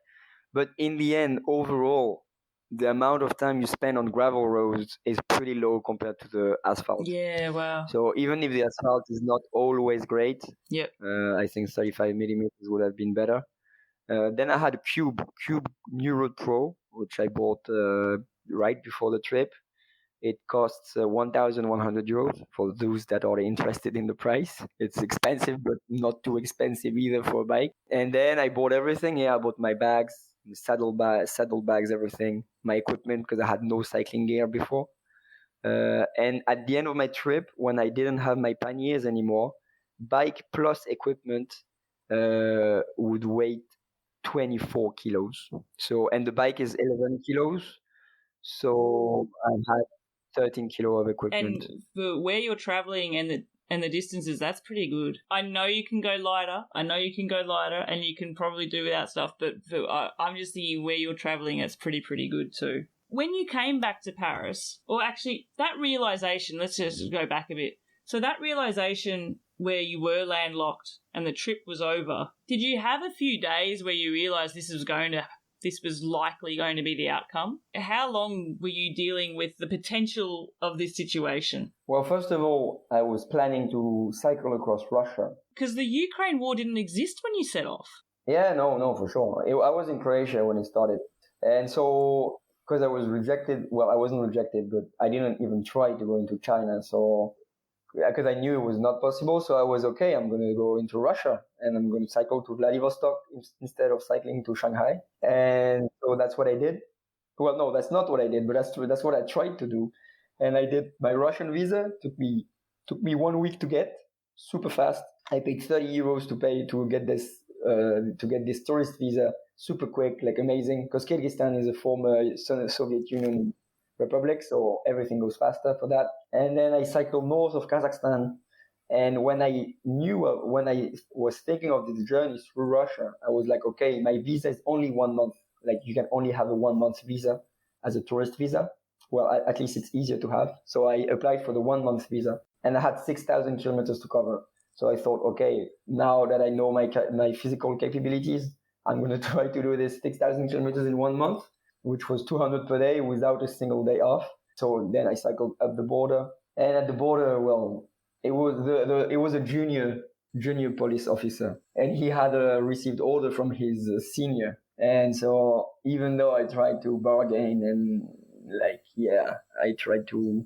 But in the end, overall, the amount of time you spend on gravel roads is pretty low compared to the asphalt. Yeah, wow. So even if the asphalt is not always great, Yep. I think 35 millimeters would have been better. Then I had a Cube New Road Pro, which I bought right before the trip. It costs 1,100 euros for those that are interested in the price. It's expensive, but not too expensive either for a bike. And then I bought everything. Yeah, I bought my bags, saddle bags, everything, my equipment, because I had no cycling gear before. And at the end of my trip, when I didn't have my panniers anymore, bike plus equipment would weigh 24 kilos. So, and the bike is 11 kilos. So I had 13 kilo of equipment. And for where you're traveling and the distances, that's pretty good. I know you can go lighter. And you can probably do without stuff. But I'm just thinking where you're traveling, it's pretty good too. When you came back to Paris, or actually that realization, let's just go back a bit. So that realization where you were landlocked and the trip was over, did you have a few days where you realized this was likely going to be the outcome? How long were you dealing with the potential of this situation? Well, first of all, I was planning to cycle across Russia. Because the Ukraine war didn't exist when you set off. Yeah, no, for sure. I was in Croatia when it started. And so, because I was rejected, well, I wasn't rejected, but I didn't even try to go into China. So, because I knew it was not possible, so I was okay. I'm going to go into Russia and I'm going to cycle to Vladivostok instead of cycling to Shanghai. And so that's what I did. Well, no, that's not what I did, but that's true. That's what I tried to do. And I did my Russian visa. Took me 1 week to get, super fast. I paid 30 euros to get this tourist visa, super quick, like amazing. Because Kyrgyzstan is a former Soviet Union republic, so everything goes faster for that. And then I cycled north of Kazakhstan. And when I was thinking of this journey through Russia, I was like, okay, my visa is only 1 month. Like you can only have a 1 month visa as a tourist visa. Well, at least it's easier to have. So I applied for the 1 month visa and I had 6,000 kilometers to cover. So I thought, okay, now that I know my physical capabilities, I'm going to try to do this 6,000 kilometers in 1 month, which was 200 per day without a single day off. So then I cycled up the border. And at the border, well, it was a junior police officer. And he had received order from his senior. And so even though I tried to bargain and I tried to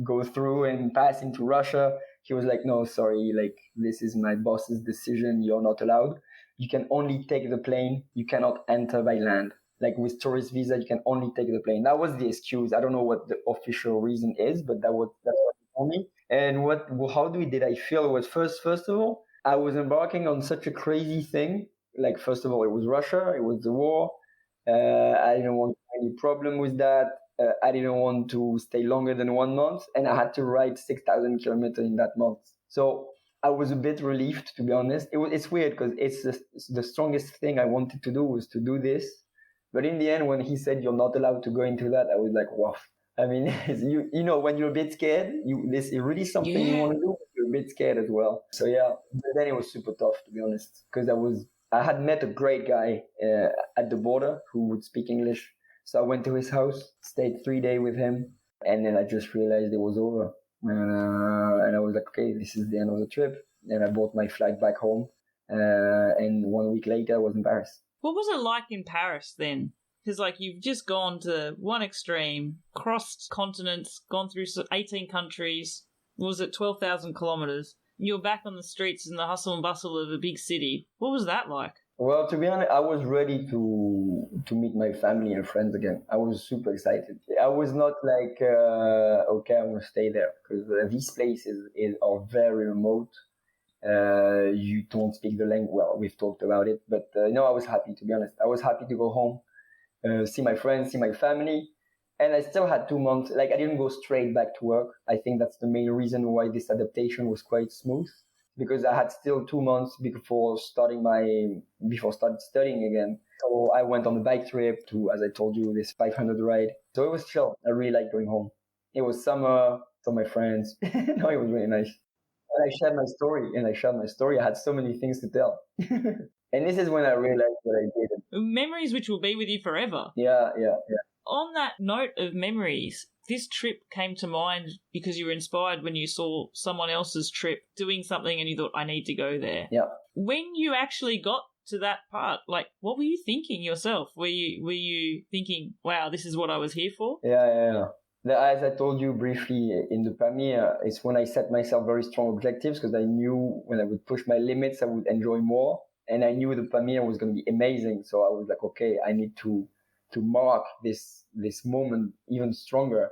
go through and pass into Russia, he was like, no, sorry, this is my boss's decision. You're not allowed. You can only take the plane. You cannot enter by land. Like with tourist visa, you can only take the plane. That was the excuse. I don't know what the official reason is, but that's what he told me. And how did I feel was first of all, I was embarking on such a crazy thing. Like, first of all, it was Russia. It was the war. I didn't want any problem with that. I didn't want to stay longer than 1 month, and I had to ride 6,000 kilometers in that month. So I was a bit relieved, to be honest. It's weird because it's the strongest thing I wanted to do was to do this. But in the end, when he said you're not allowed to go into that, I was like, wow. I mean, when you're a bit scared, this is really something you want to do. You're a bit scared as well. So yeah, but then it was super tough, to be honest, because I had met a great guy at the border who would speak English. So I went to his house, stayed 3 days with him, and then I just realized it was over. And I was like, okay, this is the end of the trip. And I bought my flight back home. And 1 week later, I was in Paris. What was it like in Paris then? Because you've just gone to one extreme, crossed continents, gone through 18 countries. What was it, 12,000 kilometers? You're back on the streets in the hustle and bustle of a big city. What was that like? Well, to be honest, I was ready to meet my family and friends again. I was super excited. I was not like, okay, I'm going to stay there, because these places are very remote. You don't speak the language. Well, we've talked about it, but no, I was happy, to be honest. I was happy to go home, see my friends, see my family. And I still had 2 months. I didn't go straight back to work. I think that's the main reason why this adaptation was quite smooth, because I had still 2 months before starting studying again. So I went on a bike trip to, as I told you, this 500 ride. So it was chill. I really liked going home. It was summer, saw my friends. No, it was really nice. And I shared my story. I had so many things to tell. And this is when I realized what I did. Memories which will be with you forever. Yeah. On that note of memories, this trip came to mind because you were inspired when you saw someone else's trip doing something and you thought, I need to go there. Yeah. When you actually got to that part, like, what were you thinking yourself? Were you thinking, wow, this is what I was here for? Yeah. As I told you briefly in the Pamir, it's when I set myself very strong objectives because I knew when I would push my limits, I would enjoy more. And I knew the Pamir was going to be amazing. So I was like, okay, I need to mark this moment even stronger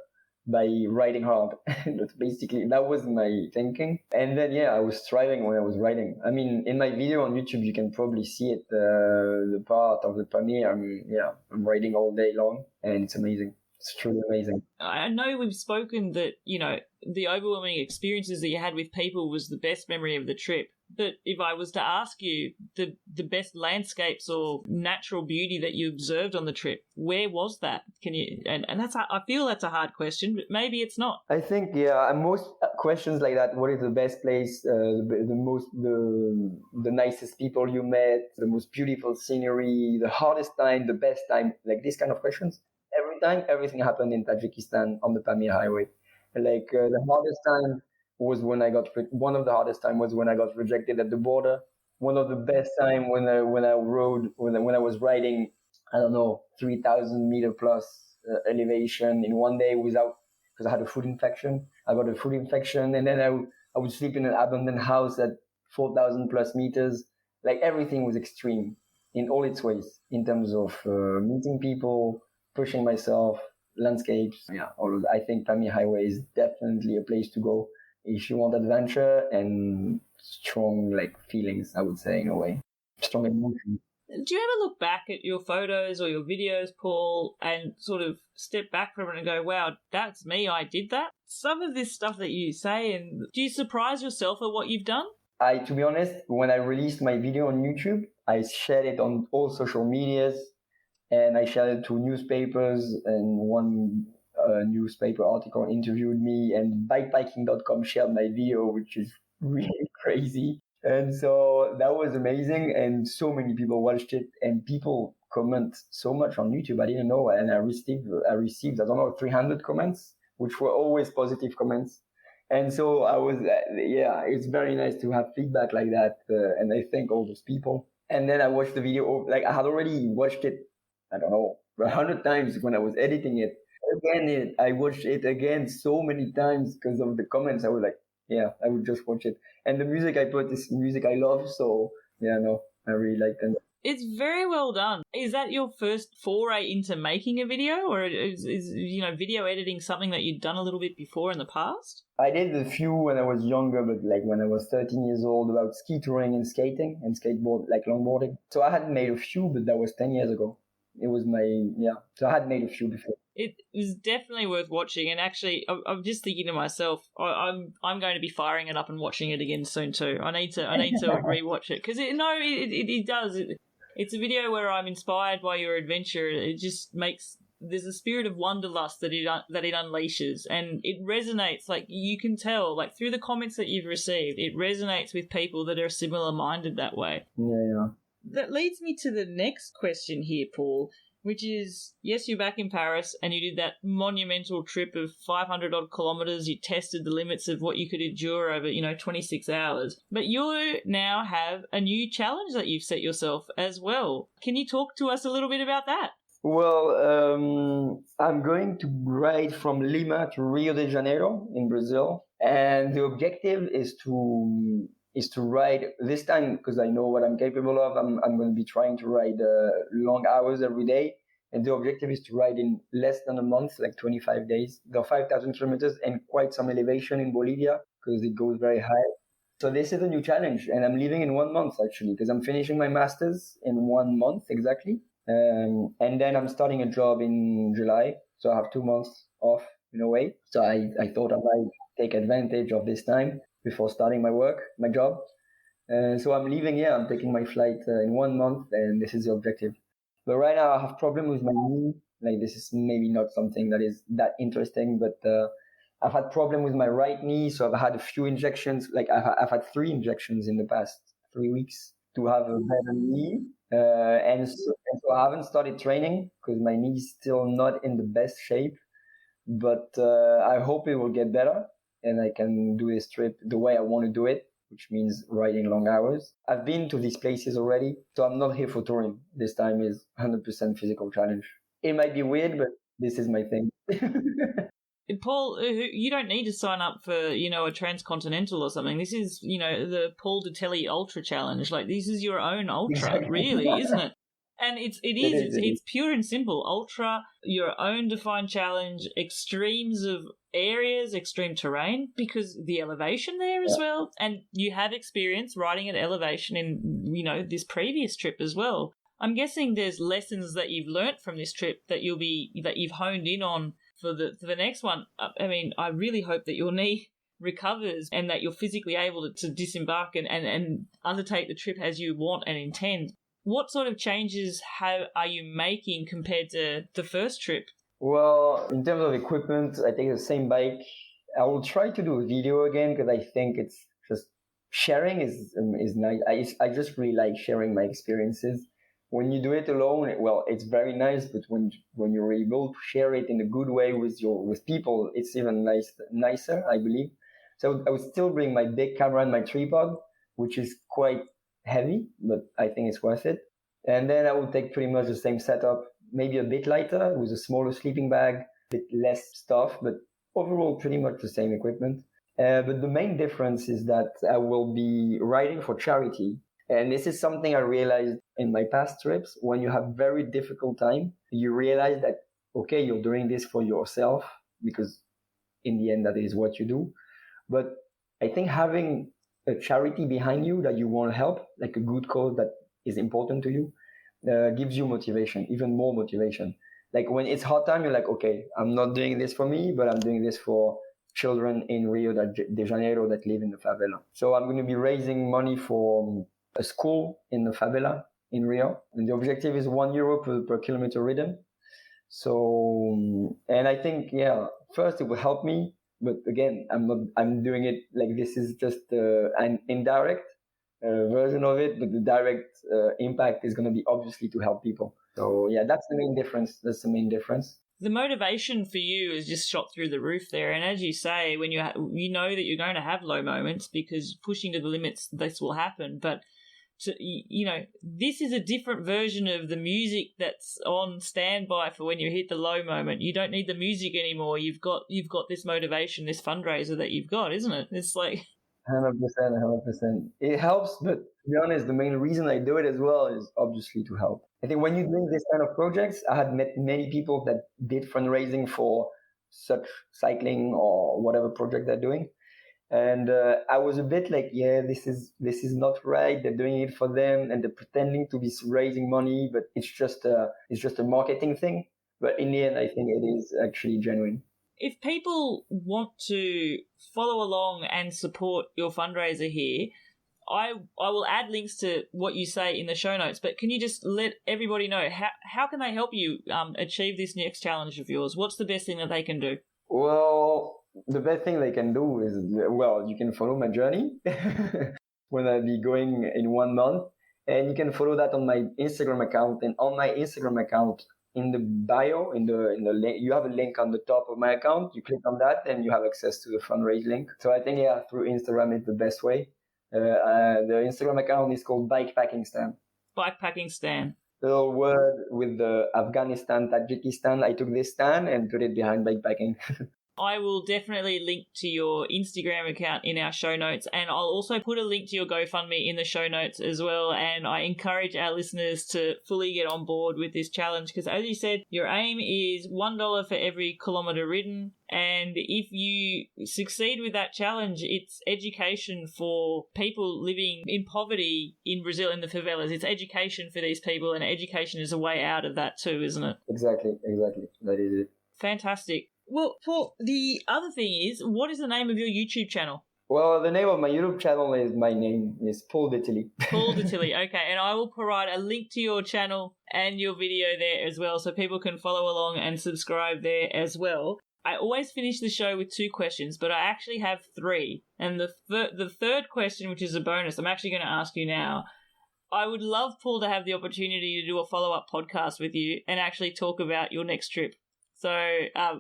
by riding hard. That was my thinking. And then, yeah, I was striving when I was riding. I mean, in my video on YouTube, you can probably see it, the part of the Pamir. I mean, yeah, I'm riding all day long and it's amazing. It's truly amazing. I know we've spoken that, the overwhelming experiences that you had with people was the best memory of the trip. But if I was to ask you the best landscapes or natural beauty that you observed on the trip, where was that? Can you? And I feel that's a hard question, but maybe it's not. I think most questions like that. What is the best place? The nicest people you met, the most beautiful scenery, the hardest time, the best time, like these kind of questions. Every time, everything happened in Tajikistan on the Pamir Highway. Like the hardest time was when one of the hardest time was when I got rejected at the border. One of the best time when I was riding, I don't know, 3,000 meter plus elevation in one day because I had a food infection. I got a food infection, and then I would sleep in an abandoned house at 4,000 plus meters. Like everything was extreme in all its ways in terms of meeting people, pushing myself, landscapes. Yeah, all of that. I think Pamir Highway is definitely a place to go if you want adventure and strong feelings. I would say in a way, strong emotions. Do you ever look back at your photos or your videos, Paul, and sort of step back from it and go, wow, that's me, I did that? Some of this stuff that you say, and do you surprise yourself at what you've done? To be honest, when I released my video on YouTube, I shared it on all social medias and I shared it to newspapers, and one newspaper article interviewed me, and bikepacking.com shared my video, which is really crazy. And so that was amazing, and so many people watched it, and people comment so much on YouTube. I didn't know, and I received I don't know 300 comments, which were always positive comments. And so I was, it's very nice to have feedback like that, and I thank all those people. And then I watched the video, like I had already watched it, I don't know, 100 times when I was editing it. Again, I watched it again so many times because of the comments. I was like, yeah, I would just watch it. And the music I put is music I love, so yeah, no, I really like it. It's very well done. Is that your first foray into making a video, or is video editing something that you'd done a little bit before in the past? I did a few when I was younger, but like when I was 13 years old, about ski touring and skating and skateboard, like longboarding. So I had made a few, but that was 10 years ago. It was so I had made a few before. It was definitely worth watching, and actually, I'm just thinking to myself, I'm going to be firing it up and watching it again soon too. I need to rewatch it because it does. It's a video where I'm inspired by your adventure. It just there's a spirit of wanderlust that it unleashes, and it resonates. Like you can tell, like through the comments that you've received, it resonates with people that are similar minded that way. Yeah. That leads me to the next question here, Paul, which is, yes, you're back in Paris and you did that monumental trip of 500 odd kilometres. You tested the limits of what you could endure over, 26 hours. But you now have a new challenge that you've set yourself as well. Can you talk to us a little bit about that? Well, I'm going to ride from Lima to Rio de Janeiro in Brazil. And the objective is to ride this time, because I know what I'm capable of. I'm going to be trying to ride long hours every day. And the objective is to ride in less than a month, like 25 days. There are 5,000 kilometers and quite some elevation in Bolivia because it goes very high. So this is a new challenge. And I'm leaving in 1 month, actually, because I'm finishing my master's in 1 month exactly. And then I'm starting a job in July. So I have 2 months off in a way. So I thought I might take advantage of this time before starting my job. So I'm leaving, I'm taking my flight in 1 month, and this is the objective. But right now I have problem with my knee. Like this is maybe not something that is that interesting, but I've had problem with my right knee, so I've had a few injections. Like I've had 3 injections in the past 3 weeks to have a better knee. And so I haven't started training because my knee is still not in the best shape. But I hope it will get better and I can do this trip the way I want to do it, which means riding long hours. I've been to these places already, so I'm not here for touring. This time is 100% physical challenge. It might be weird, but this is my thing. Paul, you don't need to sign up for, a transcontinental or something. This is, the Paul Ditelli Ultra Challenge. Like, this is your own ultra, exactly. Really, isn't it? And it's pure and simple. Ultra, your own defined challenge, extremes of areas, extreme terrain, because the elevation there as well. And you have experience riding at elevation in, this previous trip as well. I'm guessing there's lessons that you've learnt from this trip that you've honed in on for the next one. I mean, I really hope that your knee recovers and that you're physically able to disembark and undertake the trip as you want and intend. What sort of changes are you making compared to the first trip? Well, in terms of equipment, I take the same bike. I will try to do a video again because I think it's just sharing is nice. I just really like sharing my experiences. When you do it alone, well, it's very nice, but when you're able to share it in a good way with people, it's even nicer, I believe. So I would still bring my big camera and my tripod, which is quite heavy, but I think it's worth it. And then I would take pretty much the same setup, maybe a bit lighter with a smaller sleeping bag, a bit less stuff, but overall pretty much the same equipment. But the main difference is that I will be riding for charity. And this is something I realized in my past trips. When you have very difficult time, you realize that, okay, you're doing this for yourself because in the end, that is what you do. But I think having a charity behind you that you want to help, like a good cause that is important to you, gives you motivation, even more motivation. Like when it's hard time, you're like, okay, I'm not doing this for me, but I'm doing this for children in Rio de Janeiro that live in the favela. So I'm going to be raising money for a school in the favela in Rio. And the objective is €1 per kilometer ridden. So, and I think, first it will help me. But again, I'm doing it like this is just an indirect version of it, but the direct impact is going to be obviously to help people. So that's the main difference. The motivation for you is just shot through the roof there. And as you say, when you know that you're going to have low moments because pushing to the limits, this will happen. But this is a different version of the music that's on standby for when you hit the low moment. You don't need the music anymore. You've got this motivation, this fundraiser that you've got, isn't it? It's like 100%. It helps, but to be honest, the main reason I do it as well is obviously to help. I think when you're doing this kind of projects, I had met many people that did fundraising for such cycling or whatever project they're doing. And I was a bit like, this is not right. They're doing it for them, and they're pretending to be raising money, but it's just a marketing thing. But in the end, I think it is actually genuine. If people want to follow along and support your fundraiser here, I will add links to what you say in the show notes. But can you just let everybody know how can they help you achieve this next challenge of yours? What's the best thing that they can do? Well, the best thing they can do is, you can follow my journey when I'll be going in 1 month. And you can follow that on my Instagram account. And on my Instagram account, in the bio, in the you have a link on the top of my account. You click on that and you have access to the fundraise link. So I think, through Instagram is the best way. The Instagram account is called Bikepacking Stan. Bikepacking Stan. Little word with the Afghanistan, Tajikistan. I took this Stan and put it behind bikepacking. I will definitely link to your Instagram account in our show notes, and I'll also put a link to your GoFundMe in the show notes as well. And I encourage our listeners to fully get on board with this challenge because, as you said, your aim is $1 for every kilometre ridden. And if you succeed with that challenge, it's education for people living in poverty in Brazil, in the favelas. It's education for these people, and education is a way out of that too, isn't it? Exactly. That is it. Fantastic. Well, Paul, the other thing is, what is the name of your YouTube channel? Well, the name of my YouTube channel is my name, is Paul Ditelli. Paul Ditelli, okay. And I will provide a link to your channel and your video there as well so people can follow along and subscribe there as well. I always finish the show with 2 questions, but I actually have 3. And the third question, which is a bonus, I'm actually going to ask you now. I would love, Paul, to have the opportunity to do a follow-up podcast with you and actually talk about your next trip. So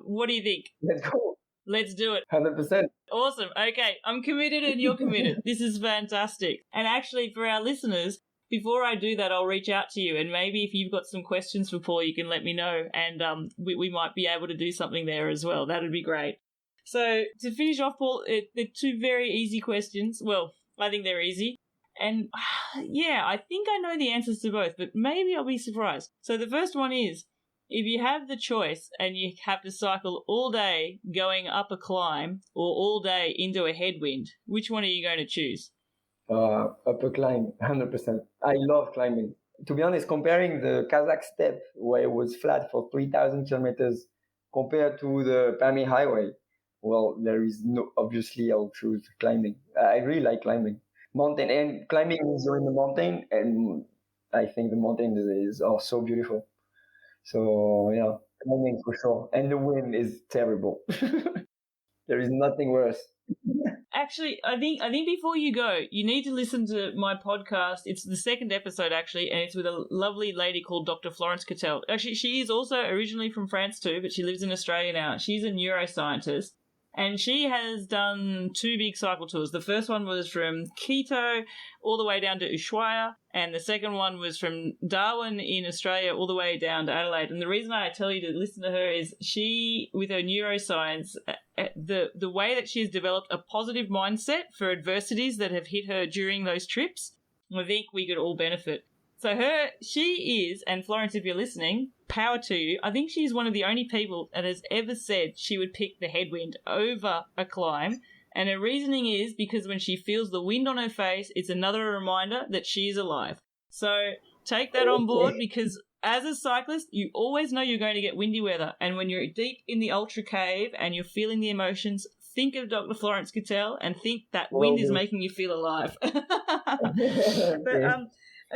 what do you think? Let's go. Let's do it. 100%. Awesome. Okay, I'm committed and you're committed. This is fantastic. And actually, for our listeners, before I do that, I'll reach out to you, and maybe if you've got some questions for Paul, you can let me know, and we might be able to do something there as well. That'd be great. So to finish off, Paul, they're 2 very easy questions. Well, I think they're easy. And yeah, I think I know the answers to both, but maybe I'll be surprised. So the first one is, if you have the choice and you have to cycle all day going up a climb or all day into a headwind, which one are you going to choose? Upper climb, 100%. I love climbing. To be honest, comparing the Kazakh steppe, where it was flat for 3,000 kilometers, compared to the Pamir Highway, well, there is no, obviously I'll choose climbing. I really like climbing. Mountain, and climbing means you're in the mountain, and I think the mountains are so beautiful. So yeah, climbing for sure. And the wind is terrible. There is nothing worse. Actually, I think before you go, you need to listen to my podcast. It's the 2nd episode, actually, and it's with a lovely lady called Dr. Florence Cattel. Actually, she is also originally from France too, but she lives in Australia now. She's a neuroscientist, and she has done 2 big cycle tours. The first one was from Quito all the way down to Ushuaia, and the second one was from Darwin in Australia all the way down to Adelaide. And the reason I tell you to listen to her is she, with her neuroscience, the way that she has developed a positive mindset for adversities that have hit her during those trips, I think we could all benefit. So she is, and Florence, if you're listening, power to you. I think she's one of the only people that has ever said she would pick the headwind over a climb. And her reasoning is because when she feels the wind on her face, it's another reminder that she is alive. So take that on board, because as a cyclist, you always know you're going to get windy weather. And when you're deep in the ultra cave and you're feeling the emotions, think of Dr. Florence Cattel and think that wind is making you feel alive. But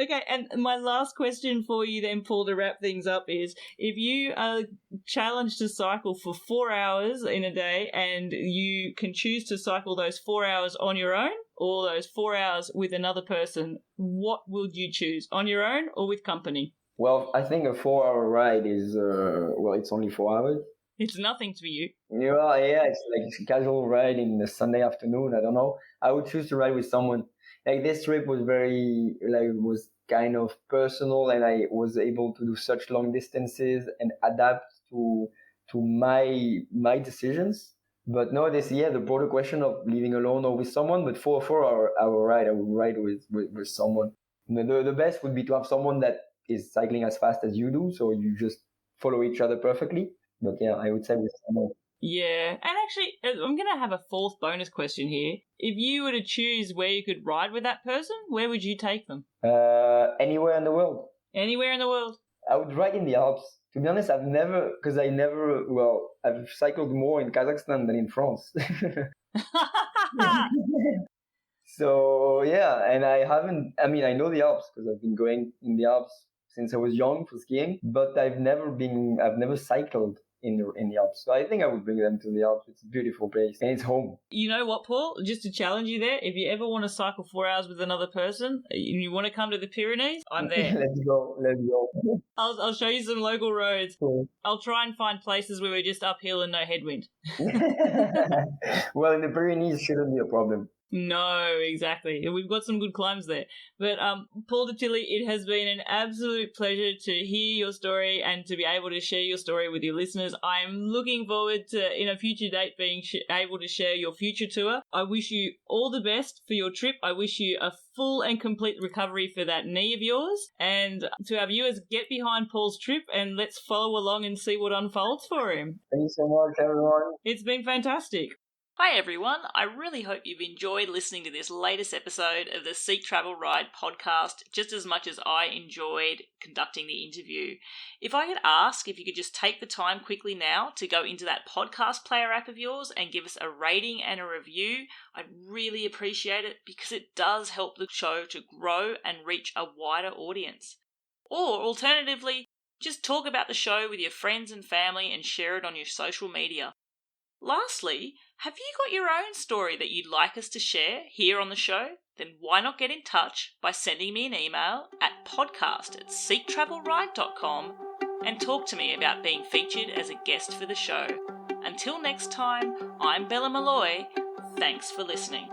okay, and my last question for you then, Paul, to wrap things up is, if you are challenged to cycle for 4 hours in a day and you can choose to cycle those 4 hours on your own or those 4 hours with another person, what would you choose, on your own or with company? Well, I think a 4-hour ride is, it's only 4 hours. It's nothing to you. Yeah, it's like a casual ride in the Sunday afternoon. I don't know. I would choose to ride with someone. Like, this trip was was kind of personal, and I was able to do such long distances and adapt to my decisions. But no, the broader question of living alone or with someone. But for a 4-hour ride, I would ride with someone. The best would be to have someone that is cycling as fast as you do, so you just follow each other perfectly. But yeah, I would say with someone. Yeah, and actually, I'm going to have a 4th bonus question here. If you were to choose where you could ride with that person, where would you take them? Anywhere in the world. Anywhere in the world? I would ride in the Alps. To be honest, I've cycled more in Kazakhstan than in France. So yeah, and I know the Alps because I've been going in the Alps since I was young for skiing, but I've never cycled in the Alps. So I think I would bring them to the Alps. It's a beautiful place and it's home. You know what, Paul? Just to challenge you there, if you ever want to cycle 4 hours with another person and you want to come to the Pyrenees, I'm there. Let's go. I'll show you some local roads. Cool. I'll try and find places where we're just uphill and no headwind. Well, in the Pyrenees shouldn't be a problem. No, exactly. We've got some good climbs there. But Paul Ditili, it has been an absolute pleasure to hear your story and to be able to share your story with your listeners. I'm looking forward to, in a future date, being able to share your future tour. I wish you all the best for your trip. I wish you a full and complete recovery for that knee of yours. And to our viewers, get behind Paul's trip and let's follow along and see what unfolds for him. Thank you so much, everyone. It's been fantastic. Hi everyone, I really hope you've enjoyed listening to this latest episode of the Seek Travel Ride podcast just as much as I enjoyed conducting the interview. If I could ask if you could just take the time quickly now to go into that podcast player app of yours and give us a rating and a review, I'd really appreciate it because it does help the show to grow and reach a wider audience. Or alternatively, just talk about the show with your friends and family and share it on your social media. Lastly, have you got your own story that you'd like us to share here on the show? Then why not get in touch by sending me an email at podcast@seektravelride.com and talk to me about being featured as a guest for the show. Until next time, I'm Bella Malloy. Thanks for listening.